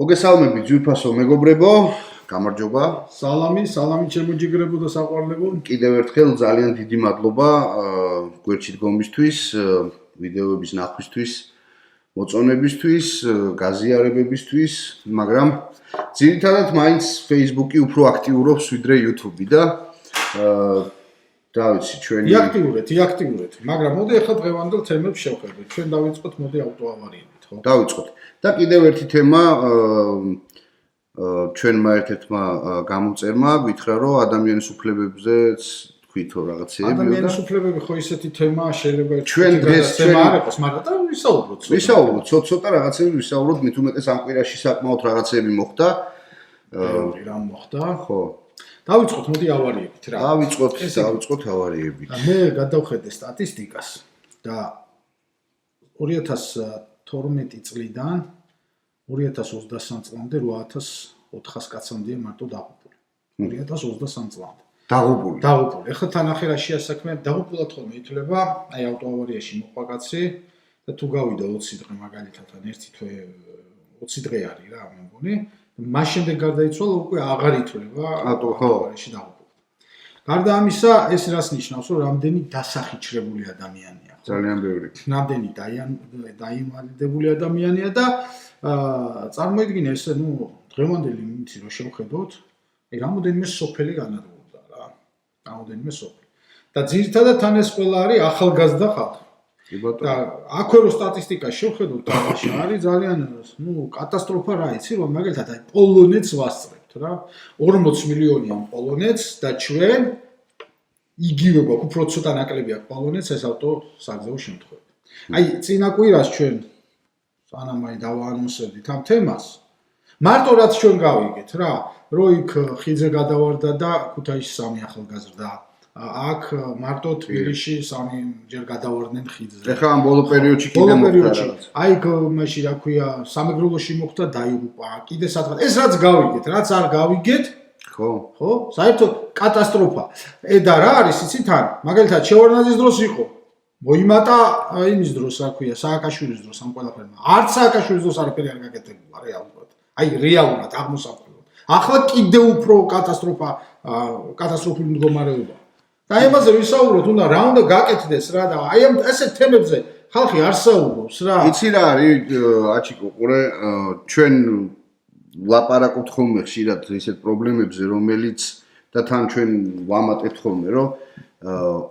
მოგესალმებით ძვირფასო მეგობრებო, გამარჯობა. სალამი ჩემოჯიგრებო და საყვარლებო. კიდევ ერთხელ ძალიან დიდი მადლობა გვერდში დგომისთვის, ვიდეოების ნახვისთვის, მოწონებისთვის, გაზიარებებისთვის, მაგრამ ძირითადად მაინც Facebook-ი უფრო აქტიურობს ვიდრე YouTube-ი და დავიცი ჩვენი იაქტიურეთ, მაგრამ მოდი ახლა დღევანდელ თემებს შევხედოთ. ჩვენ დავიწყოთ მოდი ავტოავარიებით, ხო? დავიწყოთ. და კიდევ ერთი თემა ჩვენმა ერთ-ერთმა გამომწერმა გითხრა რომ ადამიანის უფლებებზეც თქვითო რაღაცეები და ადამიანის უფლებები ხო ისეთი თემაა შეიძლება ჩვენ დღეს თემა არ იყოს, მაგრამ და ვისაუბროთ ცოტა რაღაცები ვისაუბროთ, მით უმეტეს ამ კვირაში საკმაოდ რაღაცეები მოხდა. რა მოხდა? ხო. დავიწყოთ მოდი ავარიებით რა. დავიწყოთ ავარიებით. მე გადავხედე სტატისტიკას და 2012 წლიდან 2023 წლამდე 8400 კაცამდეა მარტო დაღუპული. 2023 წლამდე. დაღუპული. ეხლა თანახე რა შეასაქმე, დაღუპულად ხოლმე ითვლება, აი ავტოავარიაში მოყვა კაცი და თუ გავიდა 20 დღე მაგალითად, ან 1 თვე 20 დღე არის რა, მე მგონი. მას შემდეგ გარდაიცვალა უკვე აღარ ითვლება ავტოავარიაში დაღუპული. გარდა ამისა, ეს რას ნიშნავს, რომ რამდენი დასახიჩრებული ადამიანია. ძალიან ბევრი. რამდენი დაინვალიდებული ადამიანია და წარმოიდგინე ესე, დღევანდელი იმითი რომ შევხედოთ, რამოდენიმე სოფელი განადგურდა რა. რამოდენიმე სოფელი. და ძირითადად თან ეს ყველა არის ახალგაზრდა ხალხი. კი ბატონო. და აქვე რომ სტატისტიკას შევხედოთ, არის ძალიან კატასტროფა რა იცი, რომ მაგალითად აი პოლონეთს ვასწრებთ რა. 40 მილიონი ამ პოლონეთს და ჩვენ იგივე გვაქვს, უფრო ცოტა ნაკლები აქვს პოლონეთს ეს ავტო საგზაო შემთხვევები. აი წინა კვირას ჩვენ სანამ აი დავაანონსებდით ამ თემას. მარტო რაც ჩვენ გავიგეთ რა, რომ იქ ხიძე გადავარდა და ქუთაისში 3 ახალგაზრდა. აქ მარტო თბილისში 3 ჯერ გადავარდნენ ხიძზე. ეხლა ამ ბოლო პერიოდში კიდე მოხდა. აი მაშინ რა ქვია, სამეგრელოში მოხდა დაიღუპა. კიდე სადღაც ეს რაც გავიგეთ, რაც არ გავიგეთ ხო? საერთოდ კატასტროფა. და რა არის იცი თან? მაგალითად შევარდნაძის დროს იყო. მოიმატა იმის დროს, რა ქვია, სააკაშვილის დროს ამ ყველაფერმა. არც სააკაშვილის დროს არაფერი არ გაკეთებულა რეალურად. აი რეალურად აღმოსავლურად. ახლა კიდევ უფრო კატასტროფული მდგომარეობა. და ამაზე ვისაუბროთ, უნდა რა უნდა გაკეთდეს რა და აი ამ ესეთ თემებზე ხალხი არ საუბრობს რა. იცი რა არის, აჩიკო, ყურე, ჩვენ ლაპარაკობთ ხოლმე ხშირად ისეთ პრობლემებზე, რომელიც და თან ჩვენ ვამატებთ ხოლმე, რომ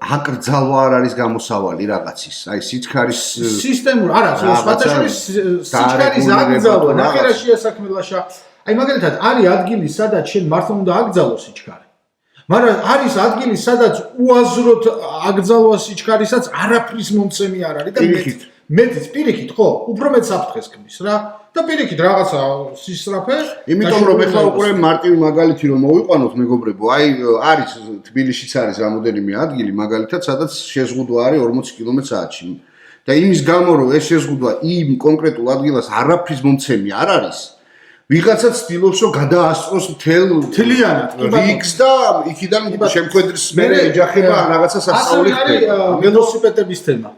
აკრძალვა არ არის გამოსავალი რაღაცის. აი სიჩქარის სისტემური არა, სხვადასხვა სიჩქარის აკრძალვა, ნახე რა შეასაქმე ლაშა. აი მაგალითად არის ადგილი, სადაც შენ მართლა უნდა აკრძალოს სიჩქარე. მაგრამ არის ადგილი, სადაც უაზროდ აკრძალვა სიჩქარისაც არაფრის მომცემი არ არის და მეტიც პირიქით ხო, უფრო მეც საფრთხეს ქმნის რა. და პირიქით რაღაცა სისწრაფე. იმიტომ რომ ეხლა უკვე მარტივი მაგალითი რომ მოვიყვანოთ მეგობრებო, აი არის თბილისშიც არის რამოდენიმე ადგილი მაგალითად, სადაც შეზღუდვა არის 40 კმ/სთ. და იმის გამო რომ ეს შეზღუდვა იმ კონკრეტულ ადგილას არაფრის მომცემი არ არის, ვიღაცა ცდილობს რომ გადაასწროს მთლიანად რიგს და იქიდან შემკვედრის მერე ეჯახება რაღაცა სასწაული ხდება. ველოსიპედების თემა,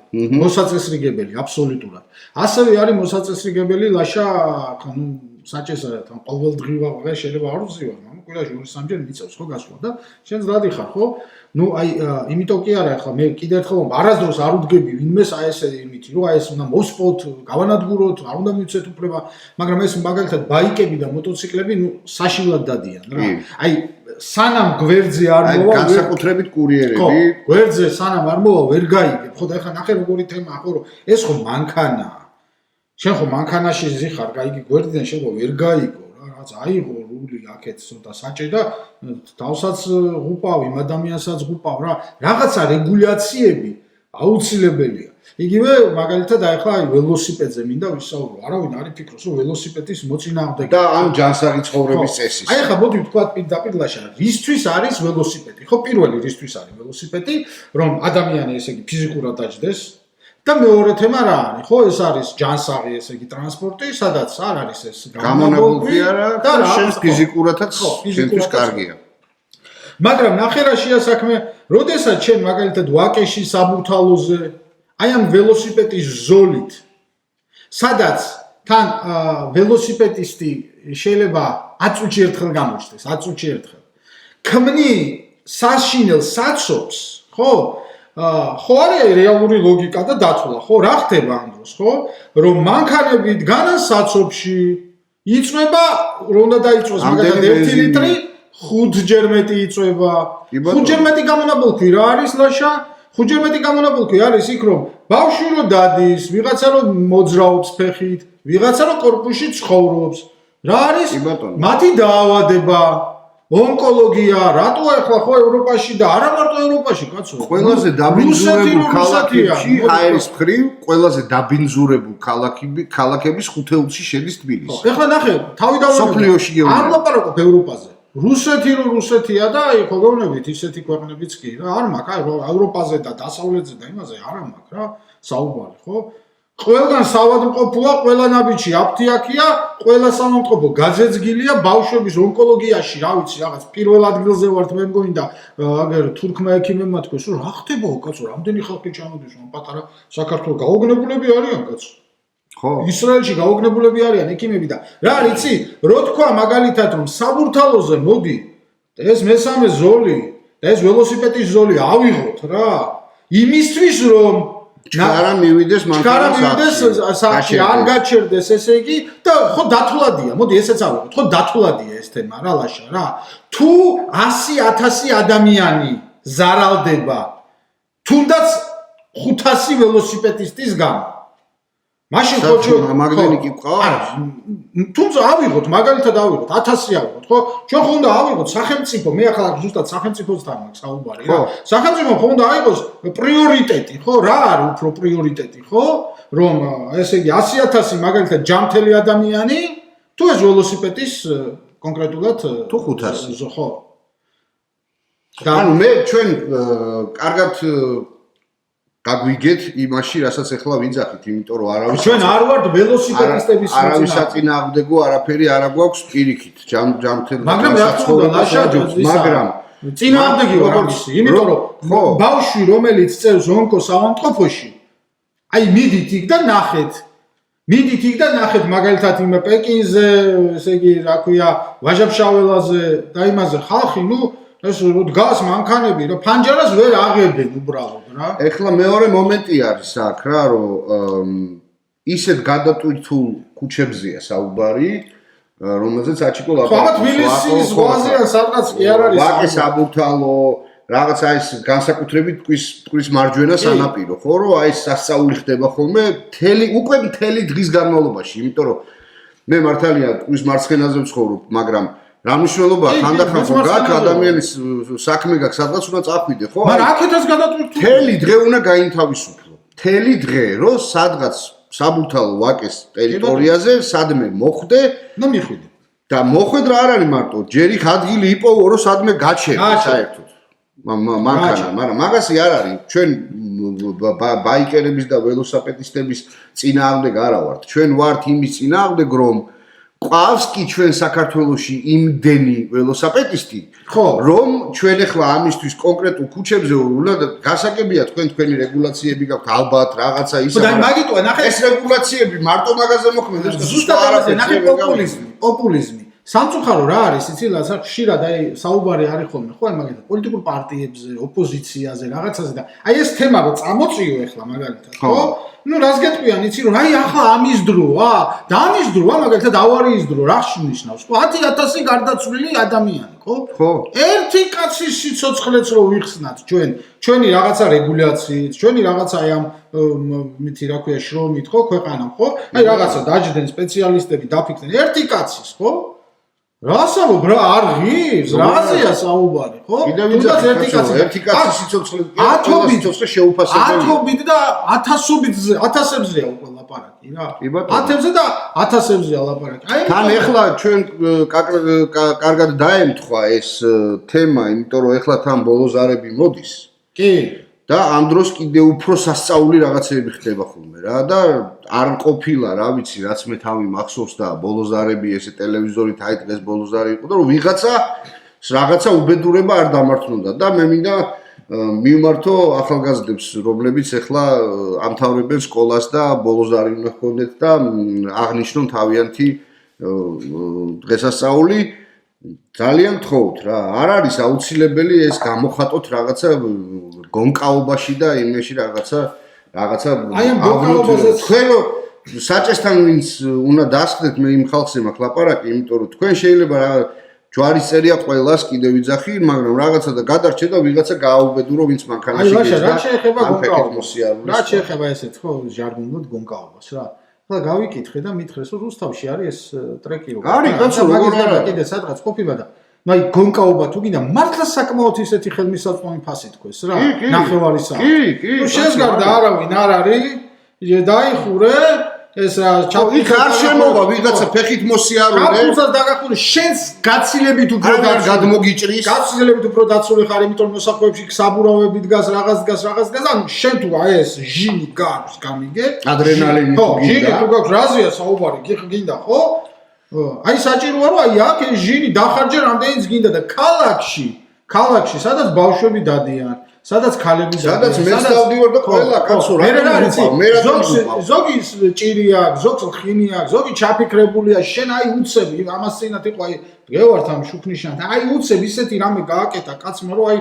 მოსაწესრიგებელი აბსოლუტურად. ასევე არის მოსაწესრიგებელი ლაშა, საჭესად, ყოველდღიურად შეიძლება არ ვზივარ, მაგრამ კვირაში 2-3 მიწევს ხო გასვლა და შენ ზრადი ხარ ხო? აი იმიტომ კი არა ახლა მე კიდე ერთხელ არასდროს არ უდგები ვინმეს აი ესე იმითი რომ აი ეს უნდა მოსპოთ, გავანადგუროთ, არ უნდა მივცეთ უფლება, მაგრამ ეს მაგალითად ბაიკები და მოტოციკლები საშინლად დადიან რა. აი სანამ გვერდზე არ მოვა განსაკუთრებით კურიერები. ხო, გვერდზე სანამ არ მოვა ვერ გაიგებ. ხო და ახლა ნახე როგორი თემაა ხო რომ ეს ხო მანქანაა. შენ ხო მანქანაში ზიხარ, გაიგი გვერდიდან შენ ხო ვერ გაიგო რა, რაღაც აიღო რული აქეთ ცოტა საჭე და თავსაც ღუპავ, იმ ადამიანსაც ღუპავ რა. რაღაცა რეგულაციები აუცილებელია. იგივე მაგალითად აი ახლა ველოსიპედზე მინდა ვისაუბრო. არავინ არ იფიქროს რომ ველოსიპედის მოწინააღმდეგე და ამ ჯანსაღი ცხოვრების წესის. აი ახლა მოდი ვთქვა პირდაპირ ლაშა, რისთვის არის ველოსიპედი? ხო პირველი რისთვის არის ველოსიპედი, რომ ადამიანი ესე იგი ფიზიკურად დაждდეს. და მეორე თემა რა არის? ხო, ეს არის ჯანსაღი, ესე იგი ტრანსპორტი, სადაც არ არის ეს გამონაბოლქვი არა და შენ ფიზიკურადაც შენთვის კარგია. მაგრამ ნახე რა შეასაქმე, როდესაც შენ მაგალითად ვაკეში საბურთალოზე, აი ამ ველოსიპედის ზოლით, სადაც თან ველოსიპედისტი შეიძლება 10 წუთში ერთხელ გამოჩნდეს, 10 წუთში ერთხელ. ქმნი საშინელ საცობს, ხო? ხო არის რეალური ლოგიკა და დათვლა, ხო? რა ხდება ამ დროს, ხო? რომ მანქანები დგანან საცობში, იწვება, რომ უნდა დაიწვას მაგალითად 1 ლიტრი 5 ჯერ მეტი იწვება. 5 ჯერ მეტი გამონაბოლქვი რა არის ლაშა? 5 ჯერ მეტი გამონაბოლქვი არის იქ რომ ბავშვი რო დადის, ვიღაცა რო მოძრაობს ფეხით, ვიღაცა რო კორპუსში ცხოვრობს. რა არის? მათი დაავადება, ონკოლოგია, რატო ახლა ხო ევროპაში და არა მარტო ევროპაში, კაცო. ყველაზე დაბინძურებულ ქალაქებში ჰაერის მხრივ, ყველაზე დაბინძურებულ ქალაქების 5-ში შედის თბილისი. ეხლა ნახე, თავი სოფლიოში გეუბნები. არ ლაპარაკობ ევროპაზე. რუსეთი რო რუსეთია და აი ხო გეუბნებით ისეთი ქვეყნებიც კი რა, არ მაქვს, აი ევროპაზე და დასავლეთზე და იმაზე არ მაქვს რა, საუბარი, ხო? ყველგან საავადმყოფოა, ყველა ნაბიჯი აფთიაქია, ყველა საავადმყოფო გაძეძგილია ბავშვების ონკოლოგიაში, რა ვიცი, რაღაც პირველ ადგილზე ვართ მე მგონი და აგერ თურქმა ექიმებმა თქვეს, რომ რა ხდებაო, კაცო, რამდენი ხალხი ჩამოდის, რომ პატარა საქართველოს გაოგნებულები არიან, კაცო. ხო. ისრაელში გაოგნებულები არიან ექიმები და რა ვიცი, რო თქვა მაგალითად რომ საბურთალოზე მოდი და ეს მესამე ზოლი და ეს ველოსიპედის ზოლი ავიღოთ რა. იმისთვის რომ ჩქარა მივიდეს საქმე არ გაჩერდეს ესე იგი და ხო დათვლადია, მოდი ესეც ავიღოთ, ხო დათვლადია ეს თემა რა ლაშა რა. თუ 100,000 ადამიანი ზარალდება თუნდაც 500 ველოსიპედისტის გამო მაშინ ხო მაგდენი კი ყავს? თუმცა ავიღოთ, მაგალითად ავიღოთ, 1000 ავიღოთ, ხო? ჩვენ ხო უნდა ავიღოთ სახელმწიფო, მე ახლა ზუსტად სახელმწიფოსთან მაქვს საუბარი რა. სახელმწიფო ხო უნდა აიღოს პრიორიტეტი, ხო? რა არის უფრო პრიორიტეტი, ხო? რომ ესე იგი 100,000 მაგალითად ჯამთელი ადამიანი, თუ ეს ველოსიპედის კონკრეტულად თუ 500, ხო? ანუ მე ჩვენ კარგად გაგვიგეთ იმაში, რასაც ახლა ვიძახით, იმიტომ რომ არავის ჩვენ არ ვართ ველოსიპედისტების არავის საწინააღმდეგო არაფერი არ აქვს პირიქით, ჯამთელ მაგრამ რა თქმა უნდა, ლაშაჯობს, მაგრამ წინააღმდეგი ვარ ამისი, იმიტომ რომ ბავშვი რომელიც წევს ონკოს ავადმყოფოში, აი მიდით იქ და ნახეთ. მიდით იქ და ნახეთ მაგალითად იმ პეკინზე, ესე იგი, რა ქვია, ვაჟა-ფშაველაზე და იმაზე ხალხი, ნუ ეს რო დგას მანქანები, რომ ფანჯარას ვერ აღებენ უბრალოდ რა. ეხლა მეორე მომენტი არის აქ რა, რომ ისეთ გადატვირთულ ქუჩებზეა საუბარი, რომელზეც აჩიკო ლაპარაკობს. ხო, თბილისის ზღვაზე ან სადღაც კი არ არის. ვაკე საბურთალო, რაღაცა ის განსაკუთრებით ტყვის მარჯვენა სანაპირო, ხო, რომ აი სასწაული ხდება ხოლმე უკვე მთელი დღის განმავლობაში, იმიტომ რომ მე მართალია ტყვის მარცხენაზე ვცხოვრობ, მაგრამ რა მნიშვნელობაა ხანდახან ხო გაქვს ადამიანის საქმე გაქვს სადღაც უნდა წახვიდე ხო მაგრამ აქეთაც გადატვირთული მთელი დღე უნდა გაინთავისუფლო მთელი დღე რომ სადღაც საბურთალო ვაკეს ტერიტორიაზე სადმე მოხვდე და მიხვიდე და მოხვედრა არ არის მარტო ჯერ იქ ადგილი იპოვო რომ სადმე გაჩერდა საერთოდ მანქანა მაგრამ მაგასი არ არის ჩვენ ბაიკერების და ველოსიპედისტების წინააღმდეგ არა ვართ ჩვენ ვართ იმის წინააღმდეგ რომ ყავს კი ჩვენ საქართველოში იმდენი ველოსიპედისტი რომ ჩვენ ახლა ამისთვის კონკრეტულ ქუჩებზე უნდა გასაგებია თქვენი რეგულაციები გაქვთ ალბათ რაღაცა ისა და მაგიტოა ნახე ეს რეგულაციები მარტო მაგაზე მოქმედებს ზუსტად ამაზე ნახე პოპულიზმი სამწუხარო რა არის იცი რაცა ხშირად აი საუბარი არის ხოლმე ხო აი მაგალითად პოლიტიკურ პარტიებზე ოპოზიციაზე რაღაცაზე და აი ეს თემა რო წამოწიო ახლა მაგალითად ხო ну რას გეტყვიან იცი რომ აი ახლა ამის დროა და ამის დროა მაგალითად ავარიის დრო რა ნიშნავს ხო 10,000 გარდაცვლილი ადამიანი ხო ერთი კაცის სიცოცხლეც რო ვიხსნათ ჩვენი რაღაცა რეგულაციით ჩვენი რაღაცა აი ამ მითი რა ქვია შრომით ხო ქვეყანამ ხო აი რაღაცა დაждენ სპეციალისტები დაფიქრდნენ ერთი კაცის ხო რასაუბრ რა არ ღირს რაზეა საუბარი ხო თუნდაც ერთი კაცის სიცოცხლე სიცოცხლე შეუფასებელია ათობით და ათასებზეა უკვე ლაპარაკი რა 1000-ზე და 1000-ზეა ლაპარაკი აი თან ეხლა ჩვენ კარგად დაემთხვა ეს თემა იმიტომ რომ ეხლა თან ბოლოზარები მოდის კი და ამ დროს კიდე უფრო სასწაული რაღაცები ხდება ხოლმე რა და არ ყოფილა რა ვიცი რაც მე თავი მახსოვს და ბოლოზარები ესე ტელევიზორით აი დღეს ბოლოზარი იყო და რომ რაღაცა უბედურება არ დამართნოდა და მე მინდა მივმართო ახალგაზრდებს რომლებიც ახლა ამთავრებენ სკოლას და ბოლოზარი უნდა ჰქონდეთ და აღნიშნონ თავიანთი დღესასწაული ძალიან გთხოვთ რა. არ არის აუცილებელი ეს გამოხატოთ რაღაცა გონკაობაში და იმეში რაღაცა აი ამ გონკაობაზე თქვენ საჭესთან ვინც უნდა დასხდეთ მე იმ ხალხზე მაქვს ლაპარაკი, იმიტომ რომ თქვენ შეიძლება რა ჯვარისწერია ყველას კიდევ ვიძახი, მაგრამ რაღაცა და გადარჩე და ვიღაცა გააუბედურო ვინც მანქანაში გეძდა. რა შეეხება გონკაობას? რა შეეხება ესეთ ხო ჟარგონულად გონკაობას რა? ახლა გავიკითხე და მითხრეს რომ რუსთავში არის ეს ტრეკი როგორ. არის კაცო, როგორ არა? კიდე სადღაც ყოფილა და აი გონკაობა თუ გინდა მართლა საკმაოდ ისეთი ხელმისაწვდომი ფასი თქვეს რა. ნახევარი საათი. კი. შენს გარდა არავინ არ არის. დაიხურე ეს რა იქ არ შემოვა ვიღაცა ფეხით მოსიარულე. კაფუძას დაგახურე შენს გაცილებით უფრო გადმოგიჭრის. გაცილებით უფრო დაცული ხარ, იმიტომ მოსახლეებში საბურავები დგას, რაღაც დგას. ანუ შენ თუ აი ეს ჟინი გაქვს გამიგე? ადრენალინი თუ გინდა. ჟინი თუ გაქვს რაზეა საუბარი, გინდა ხო? აი საჭიროა რომ აი აქ ეს ჟინი დახარჯე რამდენიც გინდა და ქალაქში სადაც ბავშვები დადიან. სადაც ქალები სადაც მეც დავდივარ და ყველა კაცო რა ზოგი ჭირია, ზოგს ხინი აქვს, ზოგი ჩაფიქრებულია, შენ აი უცები ამას წინათ იყო აი გევართ ამ შუქნიშანთან, აი უცებ ისეთი რამე გააკეთა კაცმა რომ აი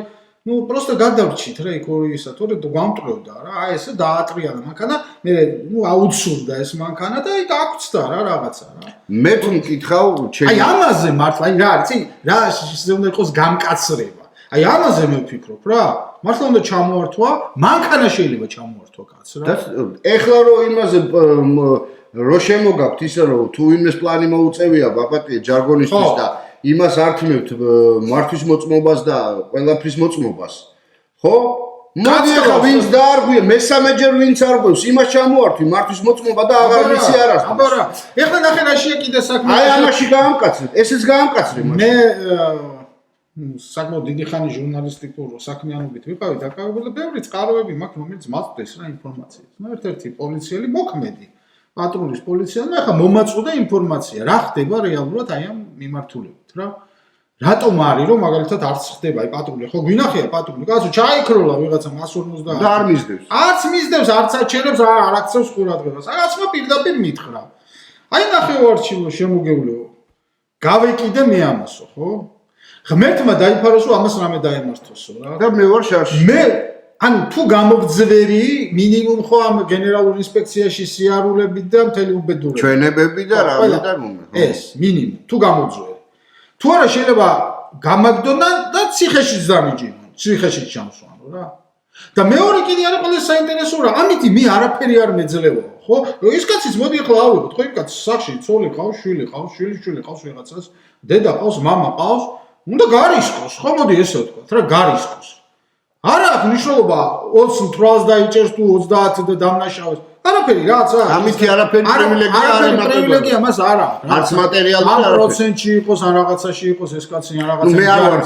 просто გადავრჩით რა იქ ორი ისა, თორე გამტყევდა რა, აი ესე დაატრიალა მანქანა, მე აუცურდა ეს მანქანა და აი გაგვცდა რა რაღაცა რა. მე თუ მკითხავ აი ამაზე მართლა აი რა არის, რა უნდა იყოს გამკაცრება. აი ამაზე მე ვფიქრობ რა. მართლა უნდა ჩამოართვა, მანქანა შეიძლება ჩამოართვა კაც რა. ეხლა რომ იმაზე რო შემოგაქვთ ისე რომ თუ იმეს პლანი მოუწევია ბაბატია ჯარგონისთვის და იმას ართმევთ მართვის მოწმობას და ყველაფრის მოწმობას. ხო? მოდი ახლა ვინც დაარღვია, მესამეჯერ ვინც არღვევს, იმას ჩამოართვი მართვის მოწმობა და აღარ ვიცი არას. აბა რა. ეხლა ნახე რა შეეკიდე საქმე. აი ამაში გაამკაცრეთ, ესეც გაამკაცრე მაშინ. მე საკმაოდ დიდი ხანი ჟურნალისტიკურ საქმიანობით ვიყავი დაკავებული და ბევრი წყაროები მაქვს რომელიც მაწვდეს რა ინფორმაციას. ერთ-ერთი პოლიციელი მოქმედი პატრულის პოლიციელმა ახლა მომაწვდა ინფორმაცია რა ხდება რეალურად აი ამ მიმართულებით რა. რატომ არის რომ მაგალითად არც ხდება აი პატრული ხო გვინახია პატრული კაცო ჩაიქროლა ვიღაცა 150 და არ მისდევს. არც მისდევს არც აჩერებს არ აქცევს ყურადღებას. რაღაცმა პირდაპირ მითხრა. აი ნახევარჩილო შემოგევლეო. გავეკიდე მე ამასო ხო? ღმერთმა დაიფაროსო ამას რამე დაემართოსო რა. და მე ვარ შარში. მე ანუ თუ გამოგძვერი მინიმუმ ხო ამ გენერალურ ინსპექციაში სიარულებით და მთელი უბედურება. ჩვენებები და რამე და მომე. ეს მინიმუმ თუ გამოგძვერი. თუ არა შეიძლება გამაგდონა და ციხეშიც დამიჯინო, ციხეშიც ჩამსვანო რა. და მეორე კიდე არის ყველა საინტერესო რა. ამითი მე არაფერი არ მეძლევა, ხო? ის კაციც მოდი ახლა ავიღოთ, ხო იმ კაცს სახში ცოლი ყავს, შვილი ყავს, შვილი ყავს ვიღაცას, დედა ყავს, მამა ყავს. უნდა გარისკოს, ხო მოდი ესე ვთქვათ რა, გარისკოს. არა აქვს მნიშვნელობა 28-ს დაიჭერს თუ 30 და დამნაშავეს. არაფერი რაც არის. ამითი არაფერი პრივილეგია არ არის. პრივილეგია მას არა. არც მატერიალური არაფერი. ამ პროცენტში იყოს, ან რაღაცაში იყოს ეს კაცი ან რაღაცა. მე არ ვარ,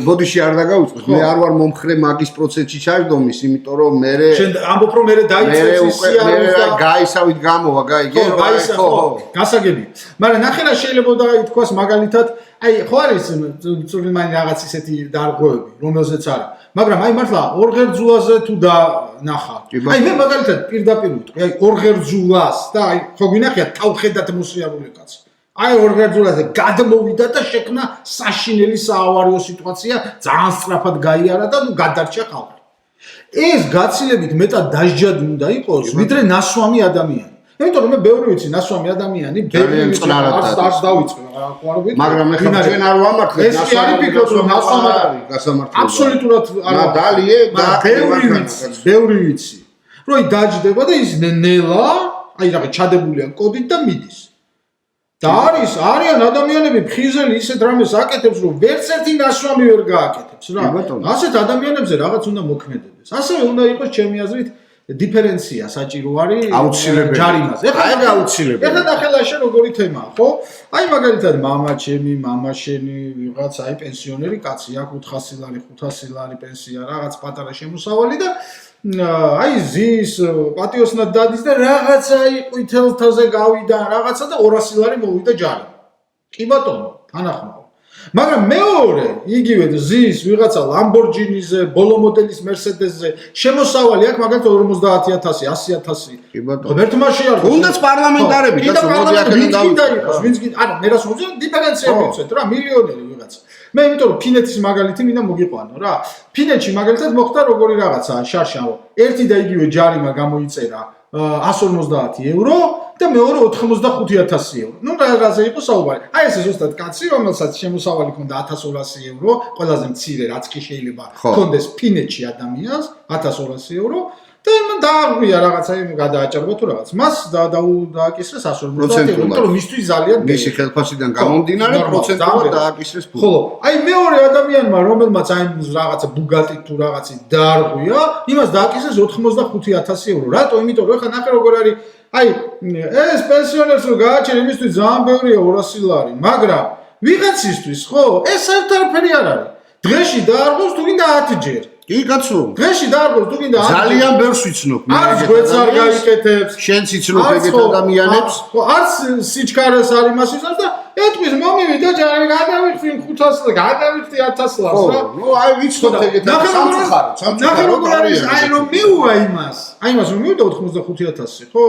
ბოდიში არ დაგავიწყოთ. მე არ ვარ მომხრე მაგის პროცენტში ჩაჯდომის, იმიტომ რომ მე შენ ამბობ რომ მე დაიწყეს სიარულს და გაისავით გამოვა, გაიგე? ხო, გასაგები. მაგრამ ნახე რა შეიძლება და ითქვას მაგალითად აი ხო არის წვრილმანი რაღაც ისეთი დარღვევები, რომელზეც არის. მაგრამ აი მართლა ორღერძულაზე თუ ნახა. აი მე მაგალითად პირდაპირ ვიტყვი, აი ორღერძულას და აი ხო გვინახია თავხედად მოსიარული კაცი. აი ორღერძულაზე გადმოვიდა და შექმნა საშინელი საავარიო სიტუაცია, ძალიან სწრაფად გაიარა და ნუ გადარჩა ხალხი. ეს გაცილებით მეტად დასჯადი უნდა იყოს, ვიდრე ნასვამი ადამიანი. იმიტომ რომ მე ბევრი ვიცი ნასვამი ადამიანი, ბევრი ვიცი არც დავიწყე, ხო არ ვიცი. მაგრამ ეხლა ჩვენ არ ვამართლეთ ნასვამი. ეს კი არის ფიქრობ რომ ნასვამი არის გასამართლებელი. აბსოლუტურად არა. დალიე და ბევრი ვიცი. რომ აი დაჯდება და ის ნელა, აი რაღაც ჩადებულია კოდით და მიდის. და არიან ადამიანები ფხიზელი ისეთ რამეს აკეთებს რომ ვერც ერთი ნასვამი ვერ გააკეთებს რა. ასეთ ადამიანებზე რაღაც უნდა მოქმედებდეს. ასევე უნდა იყოს ჩემი აზრით დიფერენცია საჭირო არის ჯარიმაზე. ეხლა აუცილებელი. ეხლა ნახე შენ როგორი თემაა, ხო? აი მაგალითად მამა ჩემი, მამა შენი, ვიღაც აი პენსიონერი კაცი აქვს 400 ლარი, 500 ლარი პენსია, რაღაც პატარა შემოსავალი და აი ზის პატიოსნად დადის და რაღაცა აი ყვითელთაზე გავიდა, რაღაცა და 200 ლარი მოვიდა ჯარი. კი ბატონო, თანახმაო. მაგრამ მეორე იგივე ზის ვიღაცა Lamborghini-ზე, ბოლო მოდელის Mercedes-ზე შემოსავალი აქვს მაგალითად 50,000, 100,000. კი ბატონო. ღერთმა შეარგოს. თუნდაც პარლამენტარები და მოდი აქედან დავიწყოთ. ვინც გინდა, არა, მე რას ვუძინე დიფერენციები ვცეთ რა, მილიონერი ვიღაცა. მე იმიტომ რომ ფინეთის მაგალითი მინდა მოგიყვანო რა. ფინეთში მაგალითად მოხდა როგორი რაღაცაა შარშავო. ერთი და იგივე ჯარიმა გამოიწერა 150 евро და მეორე 85,000 евро. ნუ რაღაცა იყო საუბარი. აი ეს ზუსტად კაცი, რომელსაც შემოსავალი ჰქონდა 1200 евро, ყველაზე მცირე რაც კი შეიძლება ჰქონდეს ფინეთში ადამიანს 1200 евро და მან დააღვია რაღაცა იმ გადააჭარბა თუ რაღაც. მას დააკისრეს 150 евро, იმიტომ რომ მისთვის ძალიან მისი ხელფასიდან გამომდინარე პროცენტულად დააკისრეს ფული. ხოლო, აი მეორე ადამიანმა, რომელმაც აი რაღაცა ბუგატი თუ რაღაცი დაარღვია, იმას დააკისრეს 85,000 евро. რატო? იმიტომ რომ ეხლა ნახე როგორ არის აი ეს პენსიონერს რო გააჩერე იმისთვის ძალიან ბევრია 200 ლარი, მაგრამ ვიღაცისთვის ხო, ეს საერთოდ არ არის. დღეში დაარღვევს თუ გინდა 10 ჯერ. კი კაცო. დღეში დაარღვევს თუ გინდა 10 ჯერ. ძალიან ბევრს ვიცნობ. არც გვეც არ გაიკეთებს. შენც იცნობ ეგეთ ადამიანებს. არც სიჩქარეს არ იმასიცავს და ეთქვის მომივიდა ჯარი გადავიხდი 500 გადავიხდი 1000 ლარს რა. ნუ აი ვიცნობ ეგეთ სამწუხაროდ. ნახე როგორ არის აი რომ მიუვა იმას. აი იმას რომ მივიდა 85,000 ხო?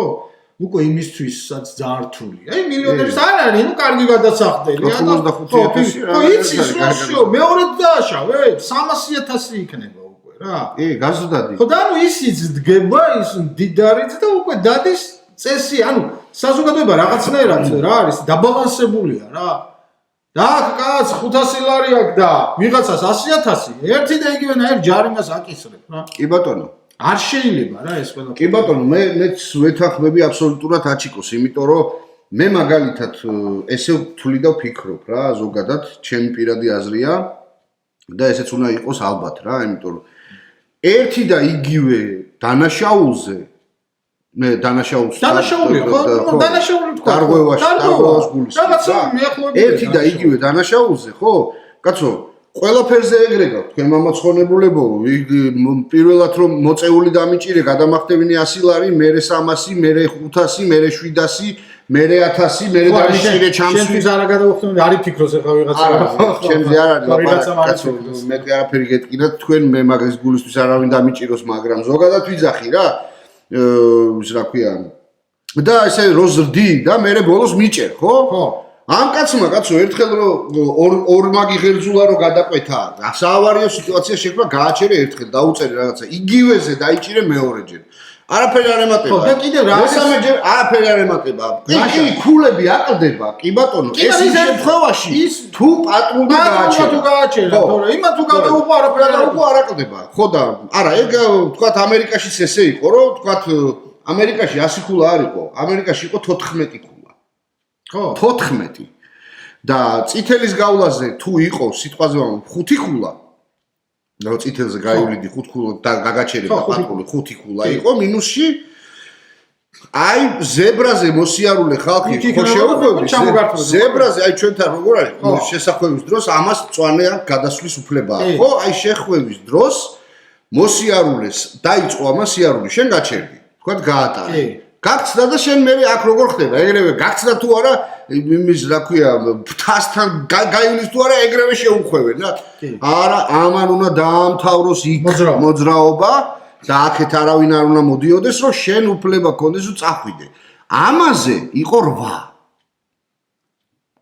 უკვე იმისთვისაც ძალიან რთულია. აი მილიონერს არ არის, ნუ კარგი გადასახდელია და 85,000 ხო იცის როშო, მეორედ დააშავე 300,000 იქნება უკვე რა. გაზრდადი. ხო და ანუ ისიც დგება ის დიდარიც და უკვე დადის წესი, ანუ საზოგადოება რაღაცნაირად რა არის, დაბალანსებულია რა. და კაც 500 ლარი აქვს და ვიღაცას 100,000, ერთი და იგივენაირ ჯარიმას აკისრებ რა. კი ბატონო. არ შეიძლება რა ეს ყველა. კი ბატონო, მეც ვეთანხმები აბსოლუტურად აჩიკოს, იმიტომ რომ მე მაგალითად ესე ვთვლი და ვფიქრობ რა, ზოგადად ჩემი პირადი აზრია და ესეც უნდა იყოს ალბათ რა, იმიტომ რომ ერთი და იგივე დანაშაულზე მე დანაშაულს დანაშაული ხო? დანაშაული თქვა. დარღვევას გულისხმობს. ერთი და იგივე დანაშაულზე ხო? კაცო ყველაფერზე ეგრეგავ თქვენ მამაცხონებულებო პირველად რომ მოწეული დამიჭირე გადამახტევინე 100 ლარი, მერე 300, მერე 500, მერე 700, მერე 1000, მერე დამიჭირე ჩამსვი. შენთვის არა გადავხტები, არის ფიქროს ახლა ვიღაცა. ჩემზე არ არის ლაპარაკი. მე არაფერი გეტკინა თქვენ მე მაგის გულისთვის არავინ დამიჭიროს, მაგრამ ზოგადად ვიძახი რა. რა ქვია. და ესე როზრდი და მერე ბოლოს მიჭერ, ხო? ხო. ამ კაცმა კაცო ერთხელ რომ ორ მაგი ღერძულა რომ გადაკვეთა საავარიო სიტუაცია შექმნა გააჩერე ერთხელ დაუწერე რაღაცა იგივეზე დაიჭირე მეორეჯერ არაფერი არ ემატება ხო და კიდე რა მესამეჯერ არაფერი არ ემატება კი ქულები აკლდება კი ბატონო ეს იმ შემთხვევაში თუ პატრულმა გააჩერა თორე იმათ თუ გადაუყო არაფერი არ აკლდება ხო და არა ეგ თქვათ ამერიკაშიც ესე იყო რომ თქვათ ამერიკაში 100 ქულა არ იყო ამერიკაში იყო 14 ქულა ხო 14 და წითელის გავლაზე თუ იყო სიტყვაზე 5 ქულა და წითელზე გაივლიდი 5 ქულა და გაგაჩერება პატრული 5 ქულა იყო მინუსში აი ზებრაზე მოსიარულე ხალხი ხო შეუხვევი ზებრაზე აი ჩვენთან როგორ არის შესახვევის დროს ამას მწვანე გადასვლის უფლება აქვს ხო აი შეხვევის დროს მოსიარულეს დაიწყო ამას სიარული შენ გაჩერდი თქვა გაატარე გაგცდა და შენ მე აქ როგორ ხდება ეგრევე გაგცდა თუ არა იმის რა ქვია ფასთან გაივლის თუ არა ეგრევე შეუხვევენ რა არა ამან უნდა დაამთავროს იქ მოძრაობა და აქეთ არავინ არ უნდა მოდიოდეს რომ შენ უფლება გქონდეს რომ წახვიდე ამაზე იყო 8